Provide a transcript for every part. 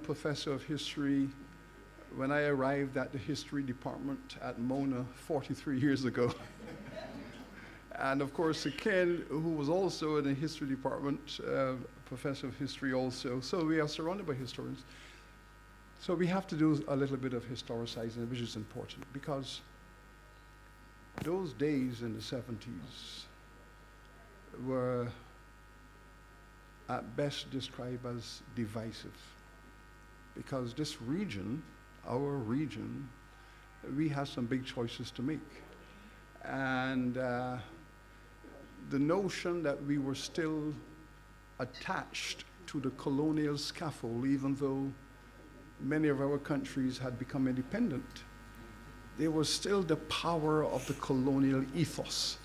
Professor of history when I arrived at the history department at Mona 43 years ago. And of course, Ken, who was also in the history department, professor of history also. So we are surrounded by historians. So we have to do a little bit of historicizing, which is important, because those days in the 70s were at best described as divisive. Because this region, our region, we have some big choices to make. And the notion that we were still attached to the colonial scaffold, even though many of our countries had become independent, there was still the power of the colonial ethos,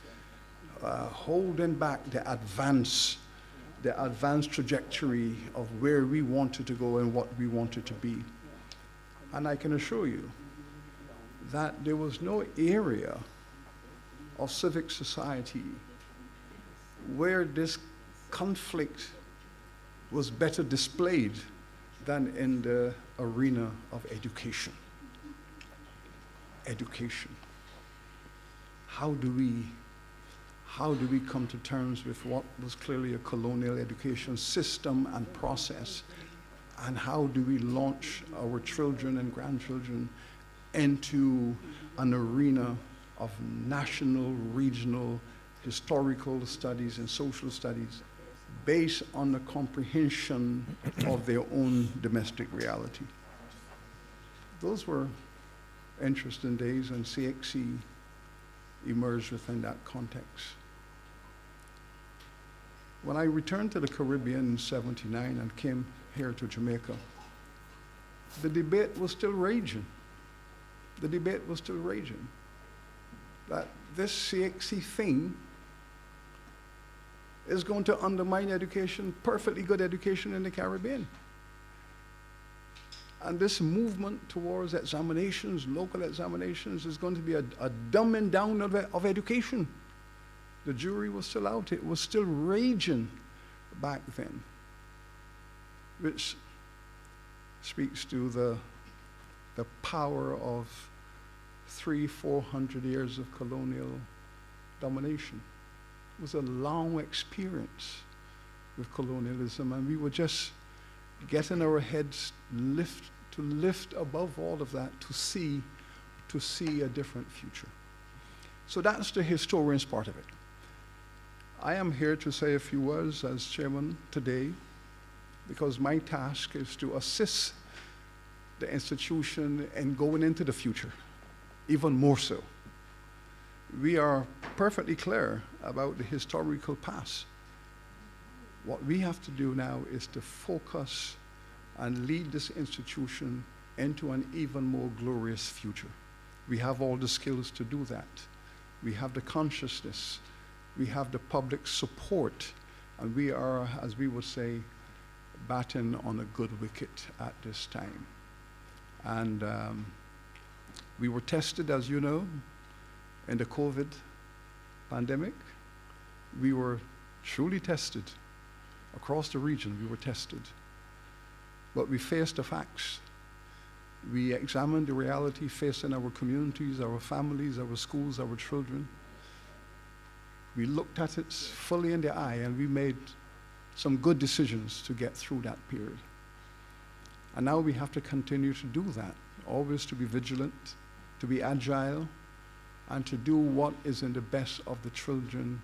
holding back the advance trajectory of where we wanted to go and what we wanted to be. And I can assure you that there was no area of civic society where this conflict was better displayed than in the arena of education. Education. How do we come to terms with what was clearly a colonial education system and process? And how do we launch our children and grandchildren into an arena of national, regional, historical studies and social studies based on the comprehension of their own domestic reality? Those were interesting days, and CXC emerged within that context. When I returned to the Caribbean in '79 and came here to Jamaica, the debate was still raging. The debate was still raging that this CXC thing is going to undermine education, perfectly good education in the Caribbean. And this movement towards examinations, local examinations, is going to be a dumbing down of education. The jury was still out. It was still raging back then, which speaks to the power of 300-400 years of colonial domination. It was a long experience with colonialism, and we were just getting our heads to lift above all of that to see a different future. So that's the historian's part of it. I am here to say a few words as chairman today, because my task is to assist the institution in going into the future, even more so. We are perfectly clear about the historical past. What we have to do now is to focus and lead this institution into an even more glorious future. We have all the skills to do that. We have the consciousness. We have the public support. And we are, as we would say, batting on a good wicket at this time. And we were tested, as you know, in the COVID pandemic. We were truly tested. Across the region, we were tested. But we faced the facts. We examined the reality facing our communities, our families, our schools, our children. We looked at it fully in the eye, and we made some good decisions to get through that period. And now we have to continue to do that, always to be vigilant, to be agile, and to do what is in the best of the children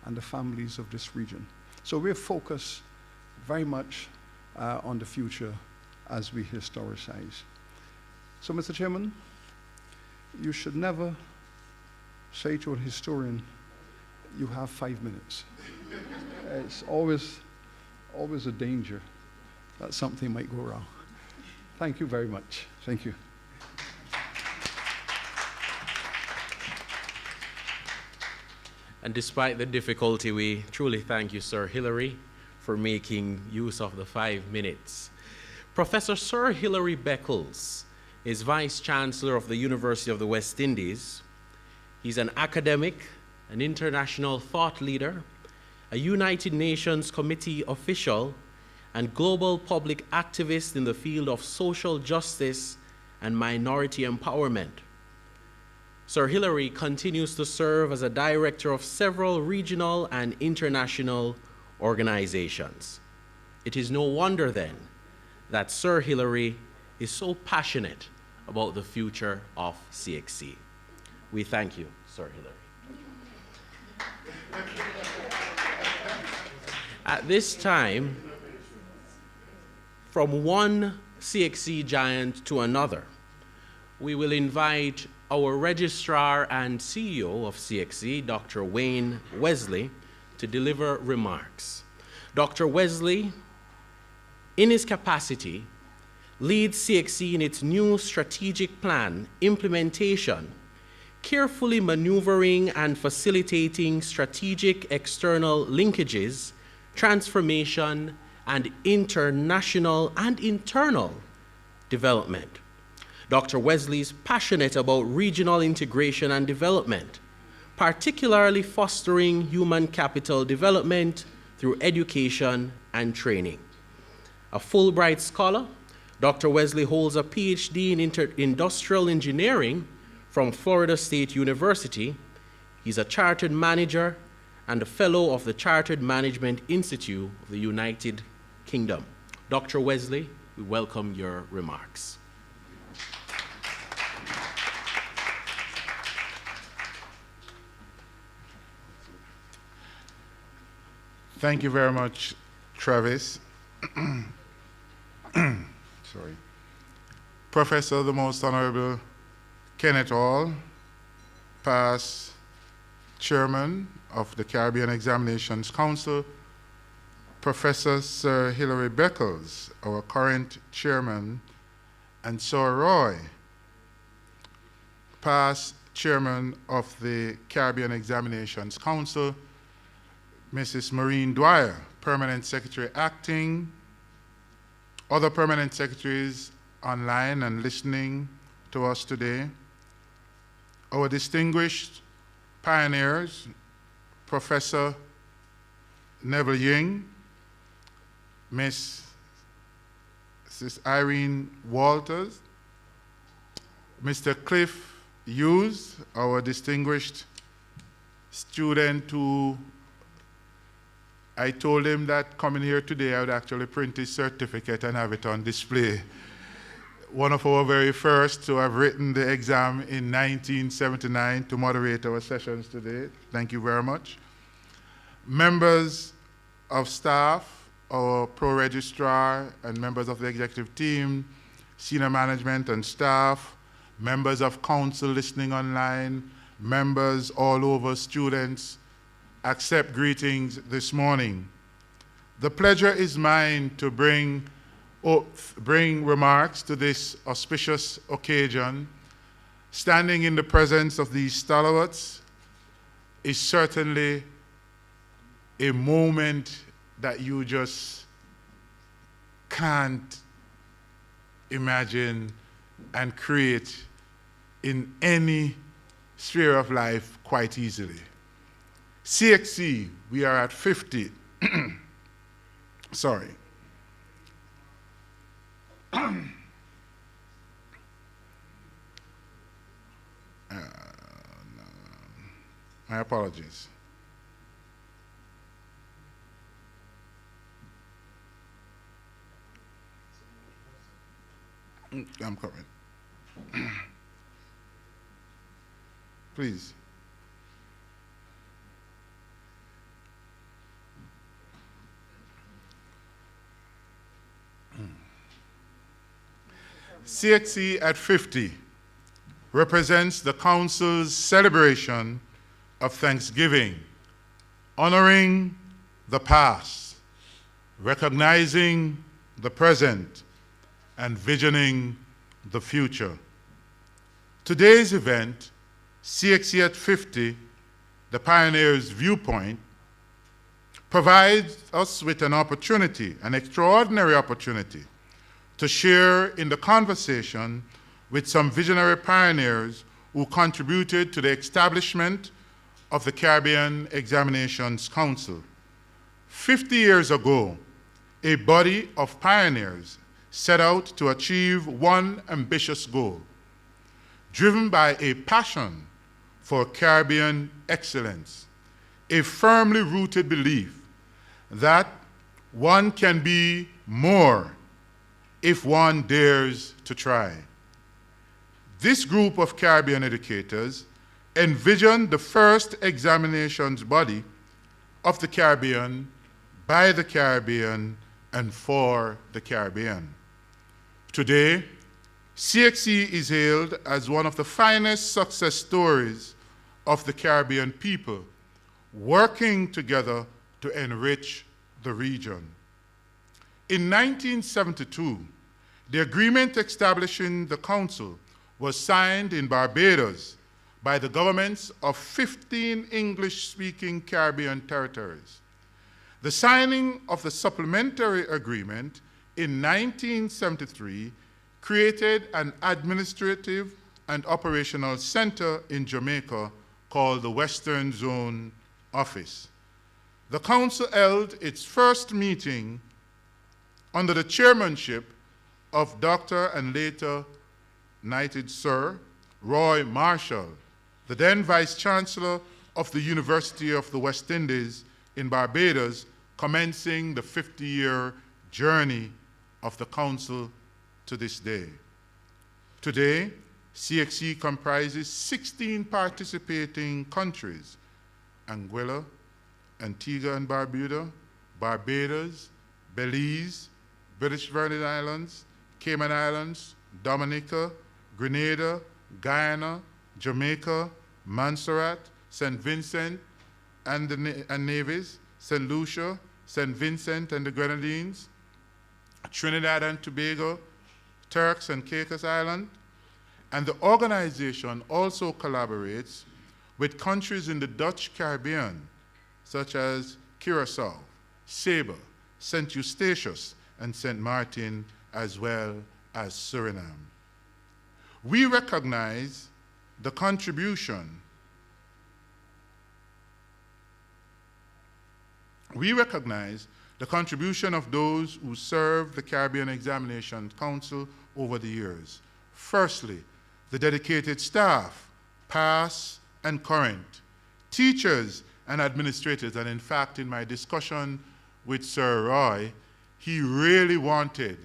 and the families of this region. So we're focused very much on the future as we historicize. So, Mr. Chairman, you should never say to a historian, you have 5 minutes. It's always a danger that something might go wrong. Thank you very much. Thank you. And despite the difficulty, we truly thank you, Sir Hilary, for making use of the 5 minutes. Professor Sir Hilary Beckles is Vice Chancellor of the University of the West Indies. He's an academic, an international thought leader, a United Nations committee official, and global public activist in the field of social justice and minority empowerment. Sir Hilary continues to serve as a director of several regional and international organizations. It is no wonder then that Sir Hilary is so passionate about the future of CXC. We thank you, Sir Hilary. At this time, from one CXC giant to another, we will invite our Registrar and CEO of CXC, Dr. Wayne Wesley, to deliver remarks. Dr. Wesley, in his capacity, leads CXC in its new strategic plan implementation, carefully maneuvering and facilitating strategic external linkages, transformation, and international and internal development. Dr. Wesley is passionate about regional integration and development, particularly fostering human capital development through education and training. A Fulbright scholar, Dr. Wesley holds a PhD in industrial engineering from Florida State University. He's a chartered manager and a fellow of the Chartered Management Institute of the United Kingdom. Dr. Wesley, we welcome your remarks. Thank you very much, Travis. Sorry. Professor, the Most Honorable Kenneth Hall, past Chairman of the Caribbean Examinations Council, Professor Sir Hilary Beckles, our current Chairman, and Sir Roy, past Chairman of the Caribbean Examinations Council, Mrs. Maureen Dwyer, Permanent Secretary Acting, other Permanent Secretaries online and listening to us today, our distinguished pioneers, Professor Neville Ying, Mrs. Irene Walters, Mr. Cliff Hughes, our distinguished student who I told him that coming here today I would actually print his certificate and have it on display. One of our very first to have written the exam in 1979 to moderate our sessions today. Thank you very much. Members of staff, our pro-registrar and members of the executive team, senior management and staff, members of council listening online, members all over, students, accept greetings this morning. The pleasure is mine to bring remarks to this auspicious occasion. Standing in the presence of these stalwarts is certainly a moment that you just can't imagine and create in any sphere of life quite easily. CXC, we are at 50. Sorry. My apologies. I'm coming. Please. CXC at 50 represents the Council's celebration of Thanksgiving, honoring the past, recognizing the present, and visioning the future. Today's event, CXC at 50, the Pioneer's Viewpoint, provides us with an opportunity, an extraordinary opportunity, to share in the conversation with some visionary pioneers who contributed to the establishment of the Caribbean Examinations Council. 50 years ago, a body of pioneers set out to achieve one ambitious goal, driven by a passion for Caribbean excellence, a firmly rooted belief that one can be more if one dares to try. This group of Caribbean educators envisioned the first examinations body of the Caribbean, by the Caribbean, and for the Caribbean. Today, CXC is hailed as one of the finest success stories of the Caribbean people, working together to enrich the region. In 1972, the agreement establishing the Council was signed in Barbados by the governments of 15 English-speaking Caribbean territories. The signing of the supplementary agreement in 1973 created an administrative and operational center in Jamaica called the Western Zone Office. The Council held its first meeting under the chairmanship of Dr. and later knighted Sir Roy Marshall, the then Vice Chancellor of the University of the West Indies in Barbados, commencing the 50-year journey of the Council to this day. Today, CXC comprises 16 participating countries: Anguilla, Antigua and Barbuda, Barbados, Belize, British Virgin Islands, Cayman Islands, Dominica, Grenada, Guyana, Jamaica, Montserrat, St. Vincent and Nevis, St. Lucia, St. Vincent and the Grenadines, Trinidad and Tobago, Turks and Caicos Island, and the organization also collaborates with countries in the Dutch Caribbean, such as Curacao, Saba, St. Eustatius, and St. Martin, as well as Suriname. We recognize the contribution of those who served the Caribbean Examination Council over the years. Firstly, the dedicated staff, past and current, teachers and administrators, and in fact, in my discussion with Sir Roy, he really wanted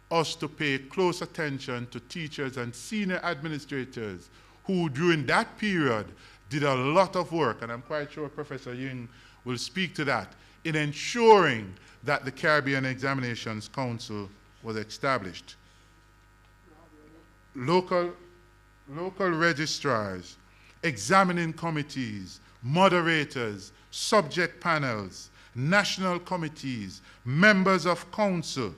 us to pay close attention to teachers and senior administrators who, during that period, did a lot of work, and I'm quite sure Professor Ying will speak to that, in ensuring that the Caribbean Examinations Council was established. Local registrars, examining committees, moderators, subject panels, national committees, members of council,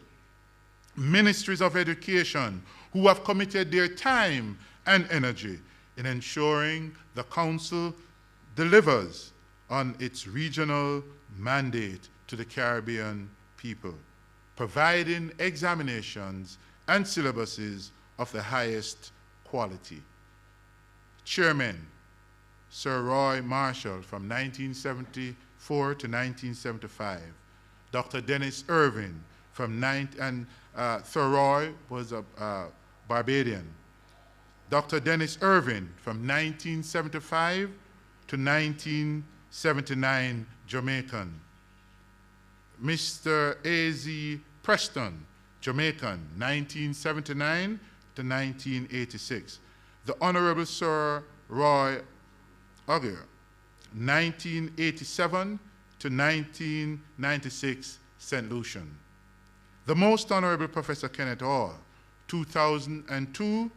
ministries of education, who have committed their time and energy in ensuring the council delivers on its regional mandate to the Caribbean people, providing examinations and syllabuses of the highest quality. Chairman, Sir Roy Marshall, from 1974 to 1975. Dr. Dennis Irvin, Sir Roy was a Barbadian. Dr. Dennis Irvin, from 1975 to 1979, Jamaican. Mr. A.Z. Preston, Jamaican, 1979 to 1986. The Honorable Sir Roy Auger, 1987 to 1996, St. Lucian. The Most Honorable Professor Kenneth Hall, 2002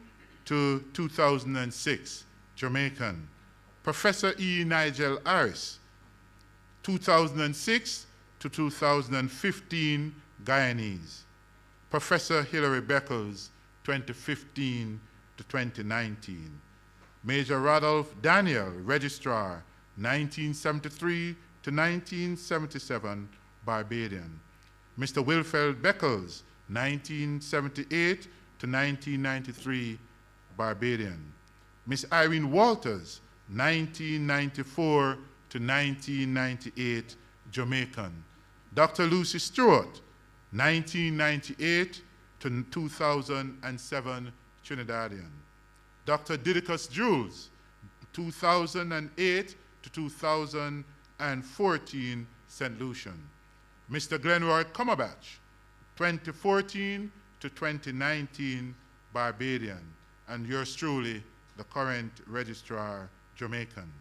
to 2006, Jamaican. Professor E. Nigel Harris, 2006 to 2015, Guyanese. Professor Hilary Beckles, 2015 to 2019. Major Radolph Daniel, Registrar, 1973 to 1977, Barbadian. Mr. Wilfred Beckles, 1978 to 1993, Barbadian. Miss Irene Walters, 1994 to 1998, Jamaican. Dr. Lucy Stewart, 1998 to 2007 Trinidadian. Dr. Didicus Jules, 2008 to 2014 St. Lucian. Mr. Glenroy Cumberbatch, 2014 to 2019 Barbadian. And yours truly, the current Registrar, Jamaican.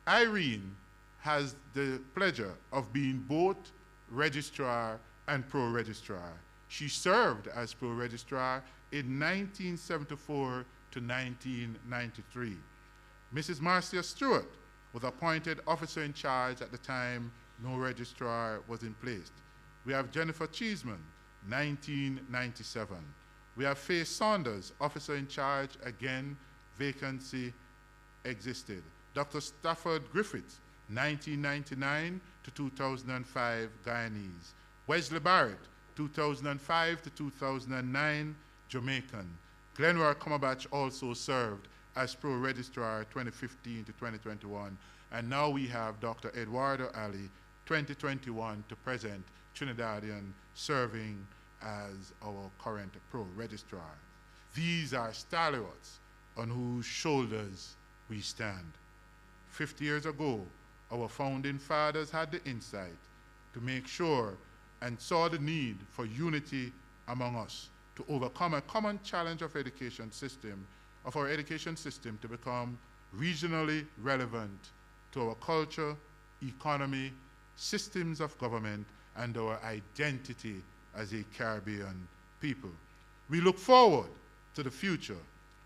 Irene has the pleasure of being both Registrar and Pro-Registrar. She served as Pro-Registrar in 1974 to 1993. Mrs. Marcia Stewart was appointed officer in charge at the time no registrar was in place. We have Jennifer Cheeseman, 1997. We have Faye Saunders, officer in charge, again, vacancy existed. Dr. Stafford Griffiths, 1999 to 2005, Guyanese. Wesley Barrett, 2005 to 2009, Jamaican. Glenroy Cumberbatch also served as Pro-Registrar 2015 to 2021. And now we have Dr. Eduardo Ali, 2021 to present, Trinidadian, serving as our current Pro-Registrar. These are stalwarts on whose shoulders we stand. 50 years ago, our founding fathers had the insight to make sure and saw the need for unity among us to overcome a common challenge of education system, of our education system to become regionally relevant to our culture, economy, systems of government, and our identity as a Caribbean people. We look forward to the future.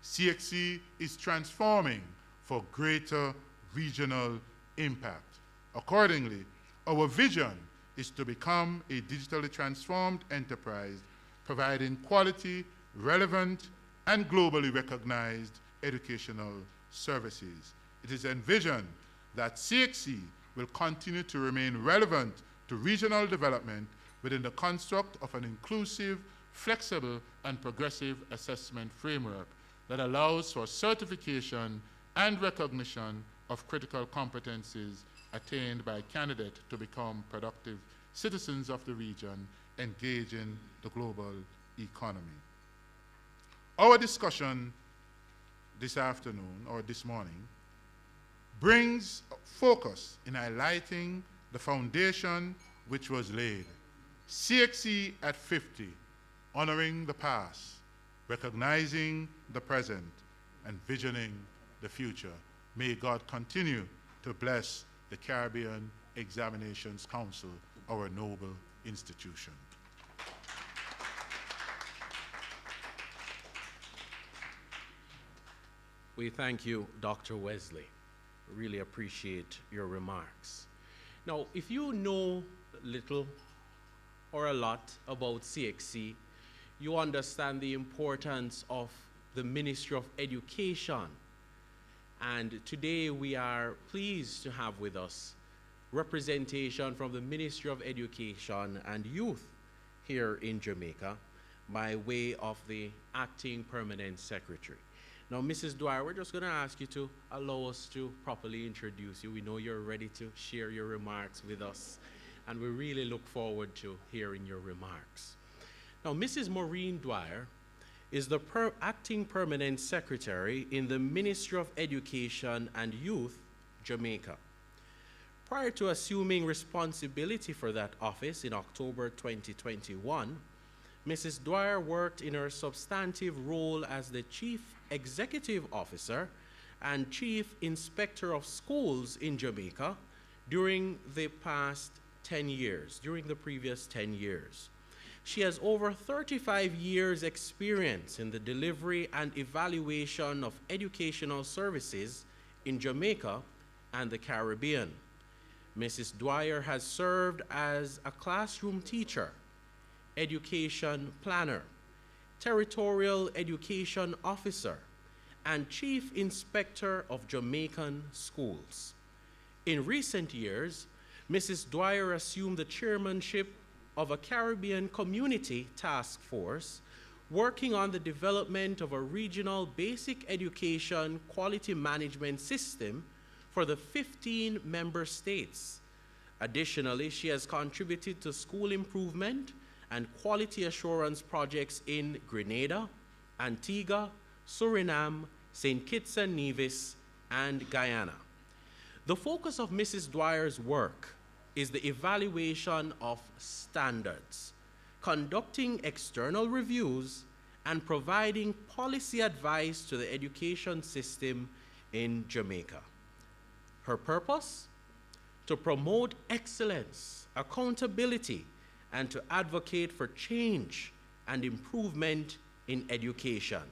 CXC is transforming for greater regional impact. Accordingly, our vision is to become a digitally transformed enterprise, providing quality, relevant, and globally recognized educational services. It is envisioned that CXC will continue to remain relevant to regional development within the construct of an inclusive, flexible, and progressive assessment framework that allows for certification and recognition of critical competencies attained by candidates to become productive citizens of the region, engaging the global economy. Our discussion this afternoon, or this morning, brings focus in highlighting the foundation which was laid. CXC at 50, honoring the past, recognizing the present, and visioning the future. May God continue to bless the Caribbean Examinations Council, our noble institution. We thank you, Dr. Wesley. Really appreciate your remarks. Now, if you know little or a lot about CXC, you understand the importance of the Ministry of Education. And today we are pleased to have with us representation from the Ministry of Education and Youth here in Jamaica by way of the Acting Permanent Secretary. Now, Mrs. Dwyer, we're just going to ask you to allow us to properly introduce you. We know you're ready to share your remarks with us, and we really look forward to hearing your remarks. Now, Mrs. Maureen Dwyer is the Acting Permanent Secretary in the Ministry of Education and Youth, Jamaica. Prior to assuming responsibility for that office in October 2021, Mrs. Dwyer worked in her substantive role as the Chief Executive Officer and Chief Inspector of Schools in Jamaica during the past 10 years, during the previous 10 years. She has over 35 years experience in the delivery and evaluation of educational services in Jamaica and the Caribbean. Mrs. Dwyer has served as a classroom teacher, education planner, territorial education officer, and chief inspector of Jamaican schools. In recent years, Mrs. Dwyer assumed the chairmanship of a Caribbean community task force working on the development of a regional basic education quality management system for the 15 member states, Additionally, she has contributed to school improvement and quality assurance projects in Grenada, Antigua, Suriname, St. Kitts and Nevis, and Guyana. The focus of Mrs. Dwyer's work is the evaluation of standards, conducting external reviews, and providing policy advice to the education system in Jamaica. Her purpose? To promote excellence, accountability, and to advocate for change and improvement in education.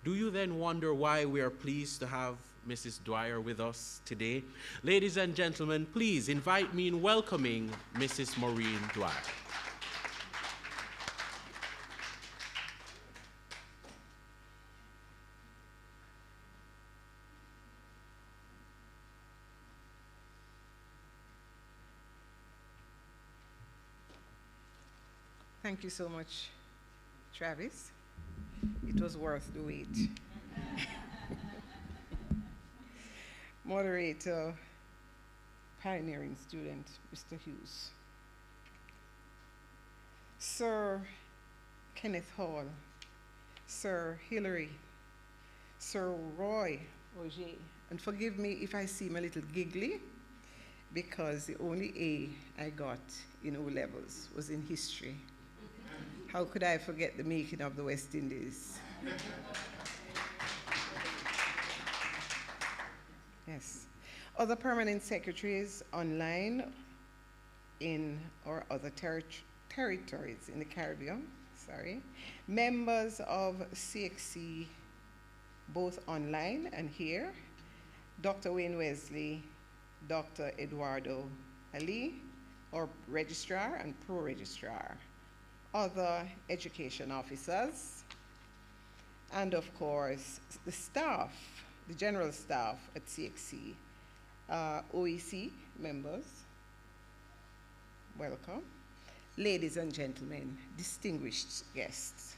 Do you then wonder why we are pleased to have Mrs. Dwyer with us today? Ladies and gentlemen, please invite me in welcoming Mrs. Maureen Dwyer. Thank you so much, Travis. It was worth the wait. Moderator, pioneering student, Mr. Hughes. Sir Kenneth Hall, Sir Hilary, Sir Roy Auger, and forgive me if I seem a little giggly, because the only A I got in O levels was in history. How could I forget the making of the West Indies? Yes. Other permanent secretaries online in our other territories in the Caribbean, members of CXC, both online and here, Dr. Wayne Wesley, Dr. Eduardo Ali, our registrar and pro-registrar, other education officers, and of course, the staff, the general staff at CXC, OEC members, welcome. Ladies and gentlemen, distinguished guests,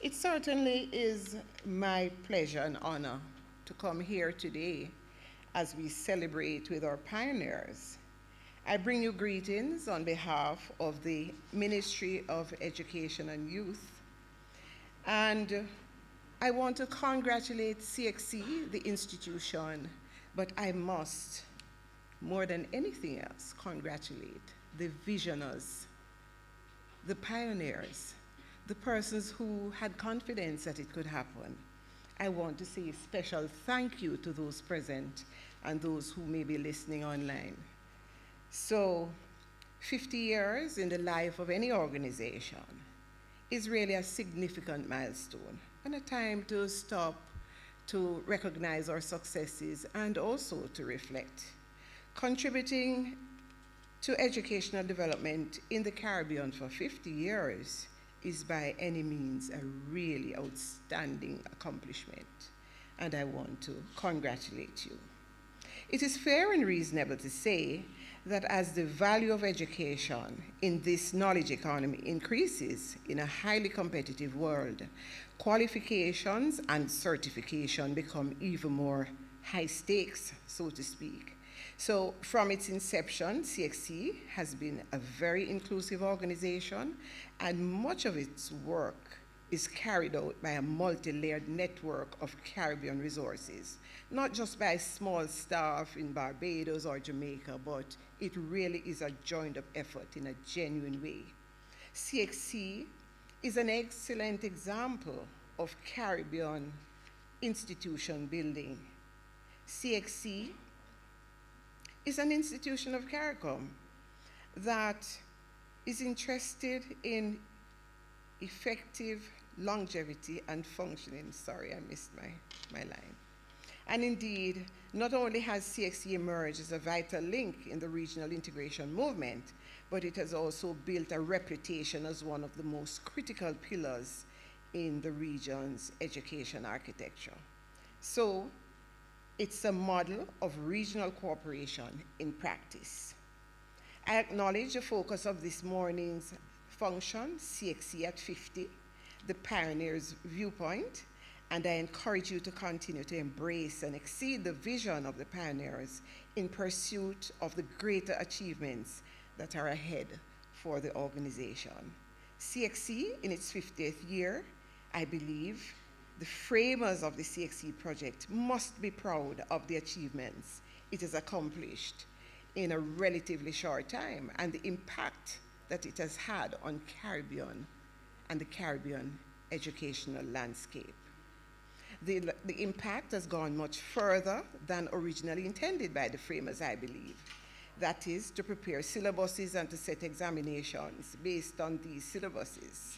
it certainly is my pleasure and honor to come here today as we celebrate with our pioneers. I bring you greetings on behalf of the Ministry of Education and Youth, and I want to congratulate CXC, the institution, but I must, more than anything else, congratulate the visionaries, the pioneers, the persons who had confidence that it could happen. I want to say a special thank you to those present and those who may be listening online. So, 50 years in the life of any organization is really a significant milestone and a time to stop, to recognize our successes and also to reflect. Contributing to educational development in the Caribbean for 50 years is by any means a really outstanding accomplishment, and I want to congratulate you. It is fair and reasonable to say that as the value of education in this knowledge economy increases in a highly competitive world, qualifications and certification become even more high stakes, so to speak. So from its inception, CXC has been a very inclusive organization, and much of its work is carried out by a multi-layered network of Caribbean resources, not just by small staff in Barbados or Jamaica, but it really is a joined-up effort in a genuine way. CXC is an excellent example of Caribbean institution building. CXC is an institution of CARICOM that is interested in effective longevity and functioning. Sorry, I missed my line. And indeed, not only has CXC emerged as a vital link in the regional integration movement, but it has also built a reputation as one of the most critical pillars in the region's education architecture. So, it's a model of regional cooperation in practice. I acknowledge the focus of this morning's function, CXC at 50, the pioneer's viewpoint, and I encourage you to continue to embrace and exceed the vision of the pioneers in pursuit of the greater achievements that are ahead for the organization. CXC, in its 50th year, I believe the framers of the CXC project must be proud of the achievements it has accomplished in a relatively short time and the impact that it has had on Caribbean and the Caribbean educational landscape. The impact has gone much further than originally intended by the framers, I believe. That is, to prepare syllabuses and to set examinations based on these syllabuses,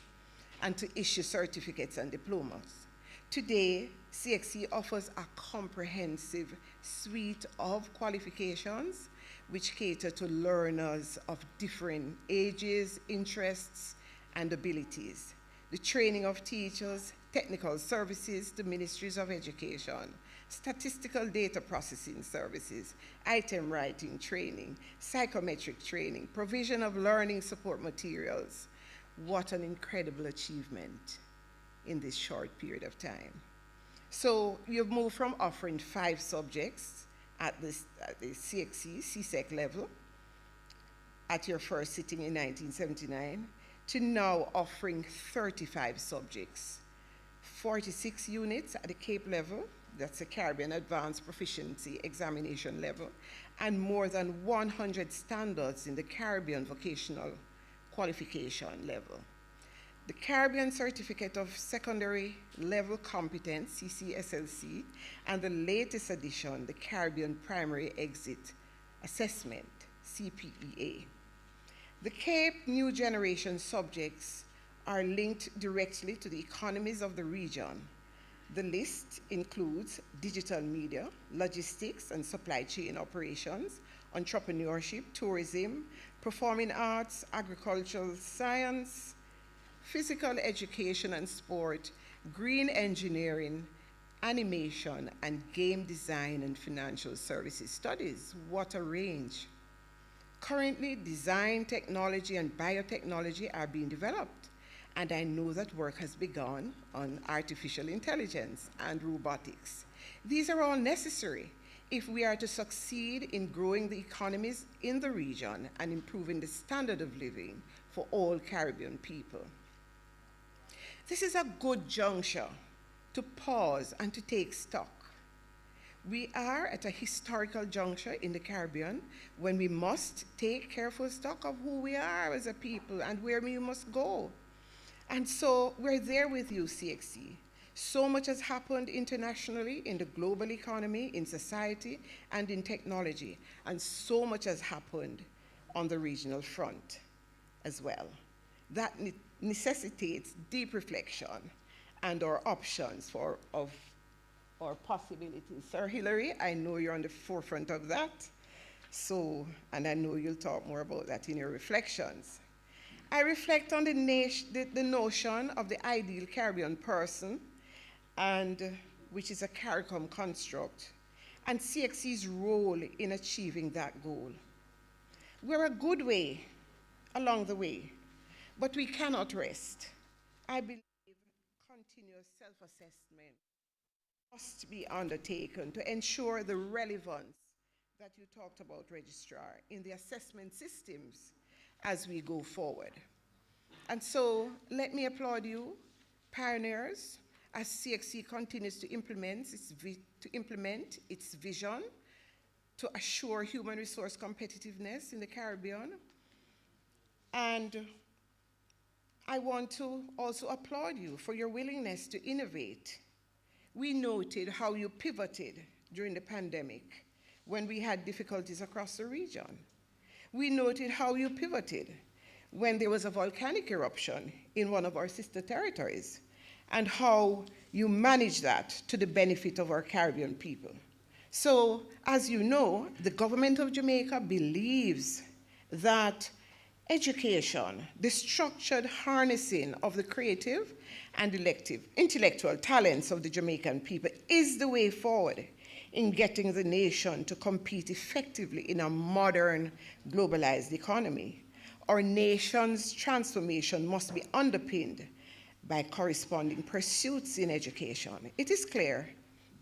and to issue certificates and diplomas. Today, CXC offers a comprehensive suite of qualifications which cater to learners of different ages, interests, and abilities. The training of teachers, technical services to ministries of education, statistical data processing services, item writing training, psychometric training, provision of learning support materials. What an incredible achievement in this short period of time. So you've moved from offering 5 subjects at the CXC, CSEC level at your first sitting in 1979 to now offering 35 subjects, 46 units at the Cape level, that's the Caribbean Advanced Proficiency Examination level, and more than 100 standards in the Caribbean Vocational Qualification level. The Caribbean Certificate of Secondary Level Competence, CCSLC, and the latest edition, the Caribbean Primary Exit Assessment, CPEA. The Cape New Generation subjects are linked directly to the economies of the region. The list includes digital media, logistics and supply chain operations, entrepreneurship, tourism, performing arts, agricultural science, physical education and sport, green engineering, animation, and game design and financial services studies. What a range. Currently, design, technology, and biotechnology are being developed, and I know that work has begun on artificial intelligence and robotics. These are all necessary if we are to succeed in growing the economies in the region and improving the standard of living for all Caribbean people. This is a good juncture to pause and to take stock. We are at a historical juncture in the Caribbean when we must take careful stock of who we are as a people and where we must go. And so we're there with you, CXC. So much has happened internationally, in the global economy, in society, and in technology. And so much has happened on the regional front as well. That necessitates deep reflection and our options of our possibilities. Sir Hilary, I know you're on the forefront of that. So, and I know you'll talk more about that in your reflections. I reflect on the notion of the ideal Caribbean person, and which is a CARICOM construct, and CXC's role in achieving that goal. We're a good way along the way, but we cannot rest. I believe continuous self-assessment must be undertaken to ensure the relevance that you talked about, Registrar, in the assessment systems as we go forward. And so let me applaud you, pioneers, as CXC continues to implement its vision to assure human resource competitiveness in the Caribbean. And I want to also applaud you for your willingness to innovate. We noted how you pivoted during the pandemic when we had difficulties across the region. We noted how you pivoted when there was a volcanic eruption in one of our sister territories, and how you managed that to the benefit of our Caribbean people. So, as you know, the government of Jamaica believes that education, the structured harnessing of the creative and intellectual talents of the Jamaican people, is the way forward in getting the nation to compete effectively in a modern, globalized economy. Our nation's transformation must be underpinned by corresponding pursuits in education. It is clear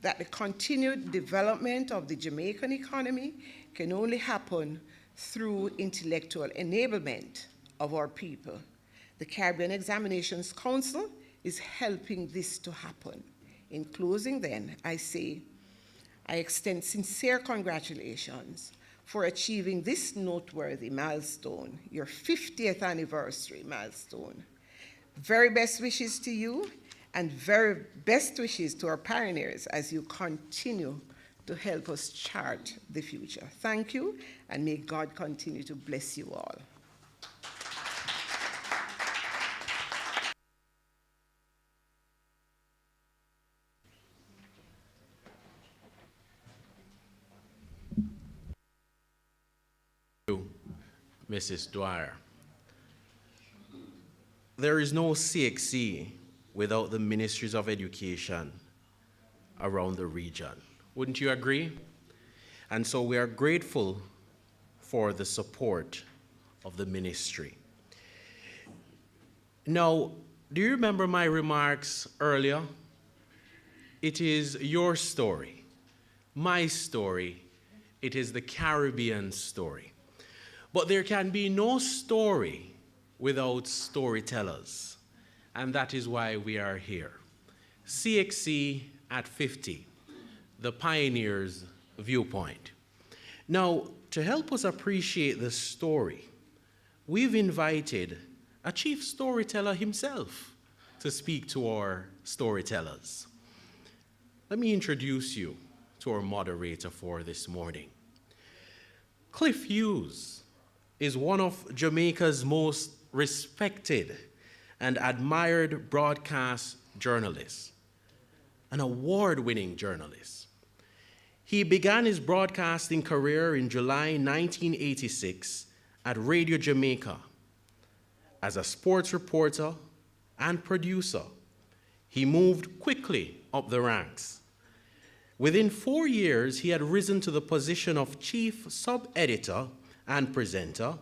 that the continued development of the Jamaican economy can only happen through intellectual enablement of our people. The Caribbean Examinations Council is helping this to happen. In closing then, I extend sincere congratulations for achieving this noteworthy milestone, your 50th anniversary milestone. Very best wishes to you, and very best wishes to our pioneers as you continue to help us chart the future. Thank you, and may God continue to bless you all. Mrs. Dwyer. There is no CXC without the ministries of education around the region. Wouldn't you agree? And so we are grateful for the support of the ministry. Now, do you remember my remarks earlier? It is your story, my story. It is the Caribbean story. But there can be no story without storytellers, and that is why we are here. CXC at 50, the pioneer's viewpoint. Now, to help us appreciate the story, we've invited a chief storyteller himself to speak to our storytellers. Let me introduce you to our moderator for this morning. Cliff Hughes is one of Jamaica's most respected and admired broadcast journalists, an award-winning journalist. He began his broadcasting career in July 1986 at Radio Jamaica. As a sports reporter and producer, he moved quickly up the ranks. Within 4 years, he had risen to the position of chief sub-editor and presenter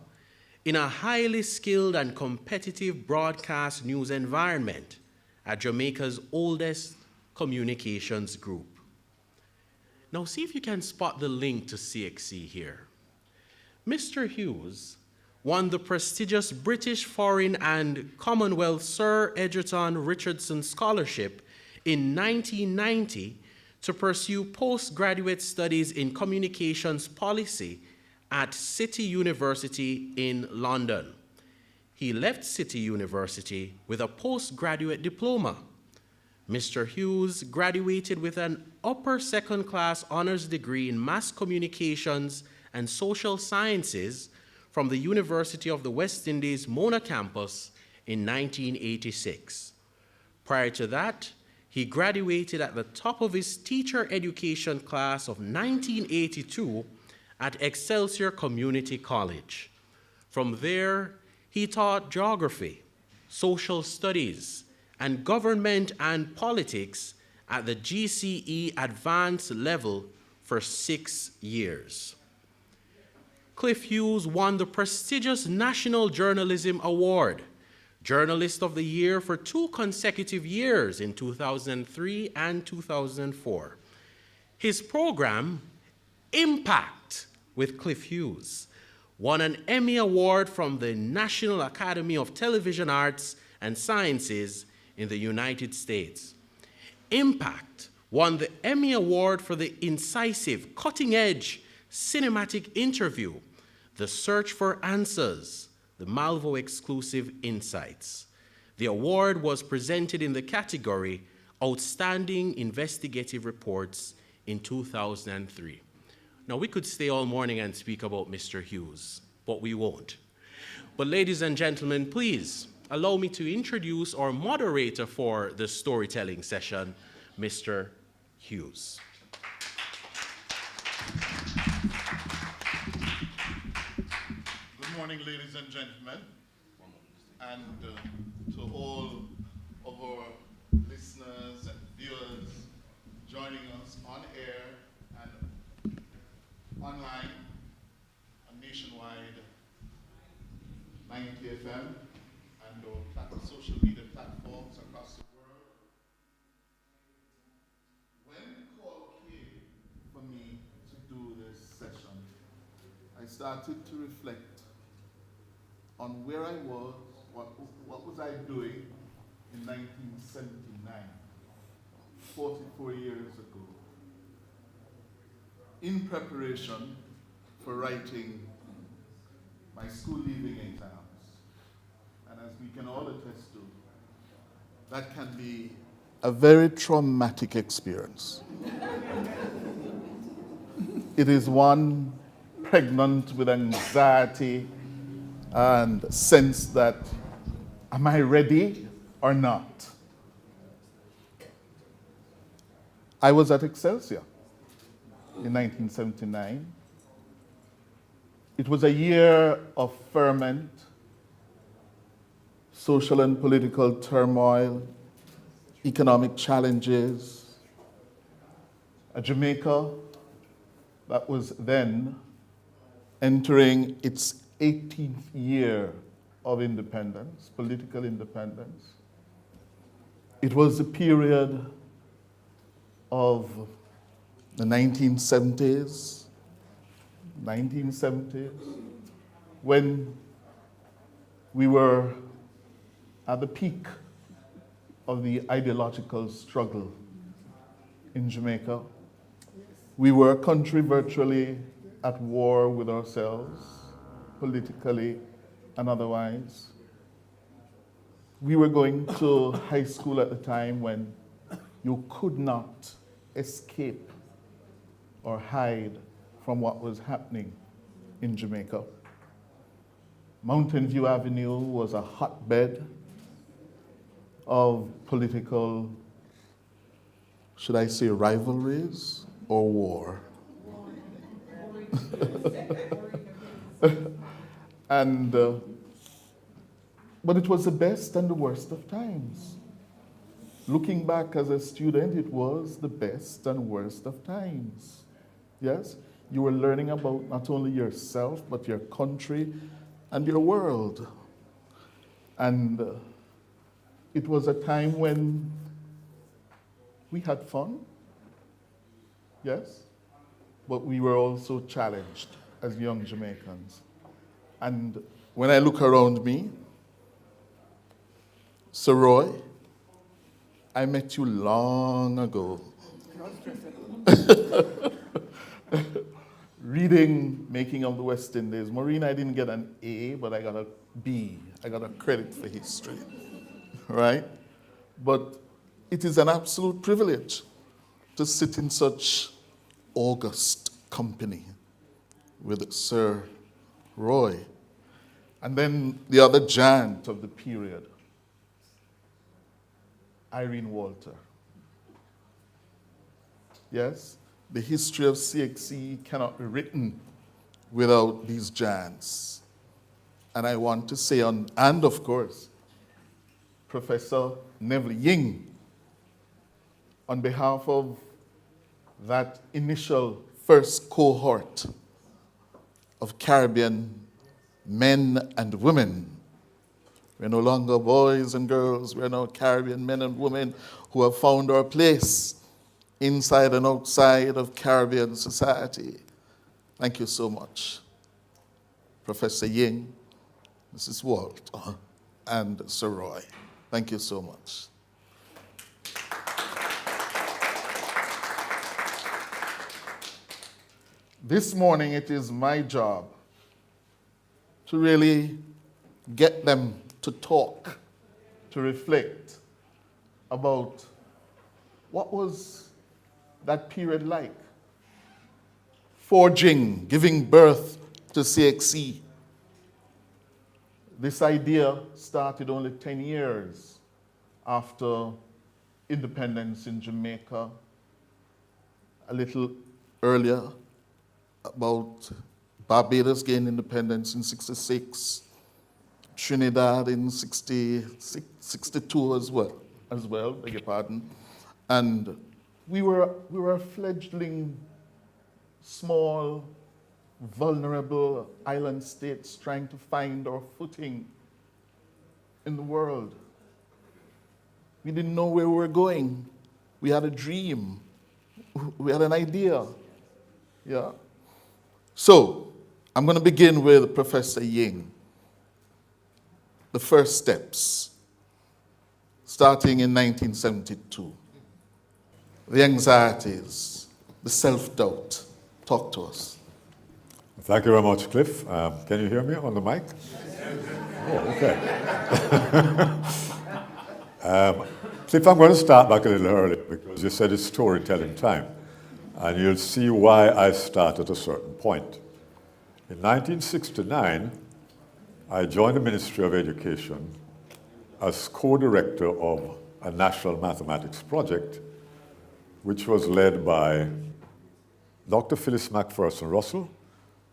in a highly skilled and competitive broadcast news environment at Jamaica's oldest communications group. Now see if you can spot the link to CXC here. Mr. Hughes won the prestigious British Foreign and Commonwealth Sir Egerton Richardson Scholarship in 1990 to pursue postgraduate studies in communications policy at City University in London. He left City University with a postgraduate diploma. Mr. Hughes graduated with an upper second-class honors degree in mass communications and social sciences from the University of the West Indies Mona campus in 1986. Prior to that, he graduated at the top of his teacher education class of 1982 at Excelsior Community College. From there, he taught geography, social studies, and government and politics at the GCE advanced level for 6 years. Cliff Hughes won the prestigious National Journalism Award, Journalist of the Year for 2 consecutive years in 2003 and 2004. His program, Impact with Cliff Hughes, won an Emmy Award from the National Academy of Television Arts and Sciences in the United States. Impact won the Emmy Award for the incisive, cutting-edge cinematic interview, The Search for Answers, the Malvo exclusive insights. The award was presented in the category Outstanding Investigative Reports in 2003. Now, we could stay all morning and speak about Mr. Hughes, but we won't. But ladies and gentlemen, please allow me to introduce our moderator for the storytelling session, Mr. Hughes. Good morning, ladies and gentlemen, and to all of our listeners and viewers joining us on air and online on nationwide 90 FM and our social media platforms across started to reflect on where I was, what was I doing in 1979, 44 years ago, in preparation for writing my school leaving exams. And as we can all attest to, that can be a very traumatic experience. It is one pregnant with anxiety and sense that, am I ready or not? I was at Excelsior in 1979. It was a year of ferment, social and political turmoil, economic challenges. A Jamaica that was then entering its 18th year of independence, political independence. It was the period of the 1970s, when we were at the peak of the ideological struggle in Jamaica. We were a country virtually at war with ourselves, politically and otherwise. We were going to high school at the time when you could not escape or hide from what was happening in Jamaica. Mountain View Avenue was a hotbed of political, should I say, rivalries or war? But it was the best and the worst of times. Looking back as a student, it was the best and worst of times. Yes? You were learning about not only yourself, but your country and your world. And it was a time when we had fun, yes, but we were also challenged as young Jamaicans. And when I look around me, Sir Roy, I met you long ago. Reading Making of the West Indies. Maureen, I didn't get an A, but I got a B. I got a credit for history, right? But it is an absolute privilege to sit in such august company with Sir Roy. And then the other giant of the period, Irene Walter. Yes, the history of CXC cannot be written without these giants. And I want to say, and of course, Professor Neville Ying, on behalf of that initial first cohort of Caribbean men and women. We're no longer boys and girls, we're now Caribbean men and women who have found our place inside and outside of Caribbean society. Thank you so much, Professor Ying, Mrs. Walt, and Sir Roy. Thank you so much. This morning, it is my job to really get them to talk, to reflect about what was that period like. Forging, giving birth to CXC. This idea started only 10 years after independence in Jamaica, a little earlier, about Barbados gained independence in 66, Trinidad in 62 as well, beg your pardon. And we were a fledgling, small, vulnerable island states trying to find our footing in the world. We didn't know where we were going. We had a dream. We had an idea. Yeah. So, I'm going to begin with Professor Ying. The first steps, starting in 1972. The anxieties, the self-doubt. Talk to us. Thank you very much, Cliff. Can you hear me on the mic? Oh, okay. Cliff, I'm going to start back a little early because you said it's storytelling time. And you'll see why I start at a certain point. In 1969, I joined the Ministry of Education as co-director of a national mathematics project, which was led by Dr. Phyllis McPherson Russell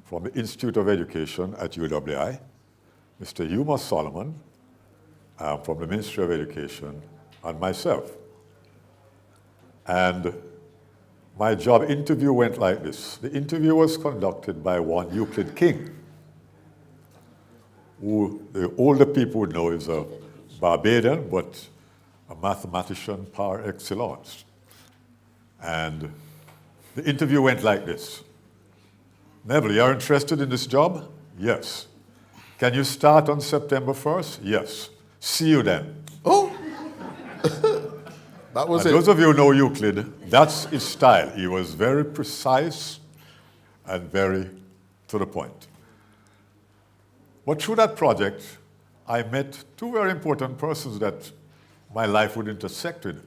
from the Institute of Education at UWI, Mr. Huma Solomon from the Ministry of Education, and myself. And my job interview went like this. The interview was conducted by one Euclid King, who the older people would know is a Barbadian, but a mathematician par excellence. And the interview went like this. Neville, you're interested in this job? Yes. Can you start on September 1st? Yes. See you then. Oh! That was And it. those of you who know Euclid, that's his style. He was very precise and very to the point. But through that project, I met two very important persons that my life would intersect with.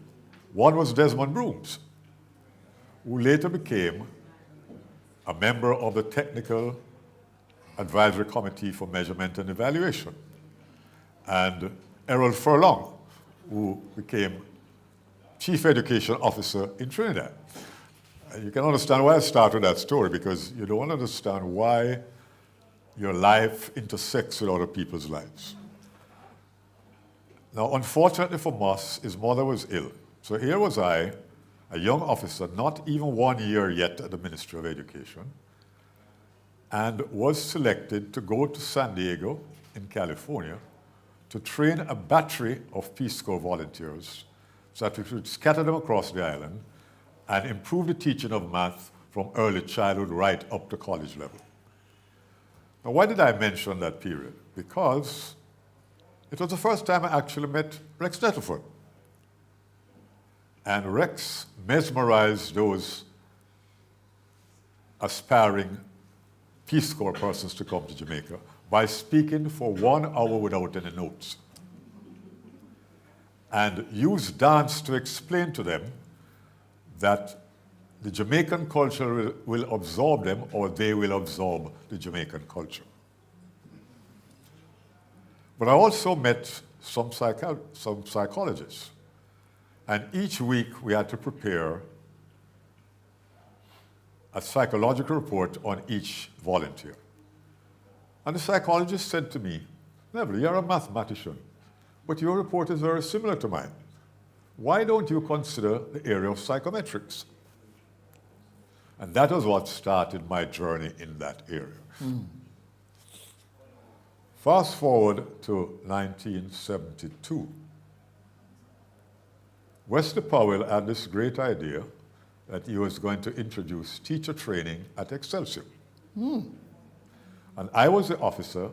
One was Desmond Brooms, who later became a member of the Technical Advisory Committee for Measurement and Evaluation, and Errol Furlong, who became Chief Education Officer in Trinidad. And you can understand why I started that story, because you don't understand why your life intersects with other people's lives. Now, unfortunately for Moss, his mother was ill. So here was I, a young officer, not even 1 year yet at the Ministry of Education, and was selected to go to San Diego in California to train a battery of Peace Corps volunteers so that we could scatter them across the island and improve the teaching of math from early childhood right up to college level. Now, why did I mention that period? Because it was the first time I actually met Rex Nettleford. And Rex mesmerized those aspiring Peace Corps persons to come to Jamaica by speaking for 1 hour without any notes, and used dance to explain to them that the Jamaican culture will absorb them, or they will absorb the Jamaican culture. But I also met some psychologists. And each week we had to prepare a psychological report on each volunteer. And the psychologist said to me, Neville, you're a mathematician, but your report is very similar to mine. Why don't you consider the area of psychometrics? And that was what started my journey in that area. Fast forward to 1972. Wesley Powell had this great idea that he was going to introduce teacher training at Excelsior. And I was the officer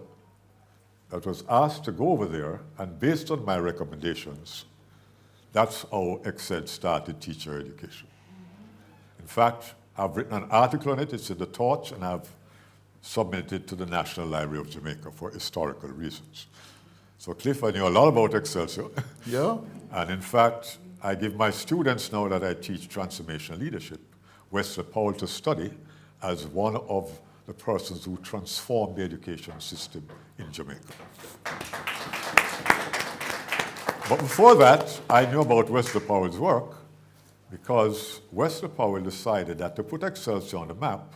that was asked to go over there, and based on my recommendations, that's how Excel started teacher education. In fact, I've written an article on it, it's in the Torch, and I've submitted it to the National Library of Jamaica for historical reasons. So Cliff, I knew a lot about Excelsior. Yeah? And in fact, I give my students now that I teach transformation leadership, Wesley Powell to study as one of the persons who transformed the education system in Jamaica. But before that, I knew about Wesley Powell's work because Wesley Powell decided that to put Excelsior on the map,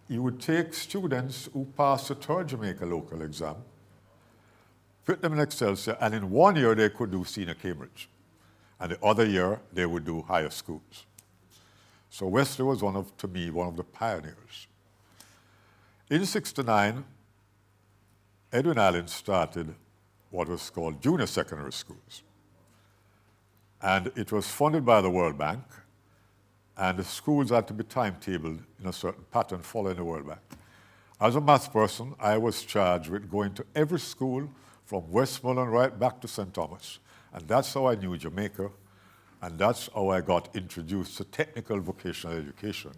he would take students who passed the third Jamaica local exam, put them in Excelsior, and in 1 year they could do senior Cambridge. And the other year, they would do higher schools. So Wesley was to me, one of the pioneers. In '69, Edwin Allen started what was called junior secondary schools. And it was funded by the World Bank, and the schools had to be timetabled in a certain pattern following the World Bank. As a math person, I was charged with going to every school from Westmoreland right back to St. Thomas. And that's how I knew Jamaica, and that's how I got introduced to technical vocational education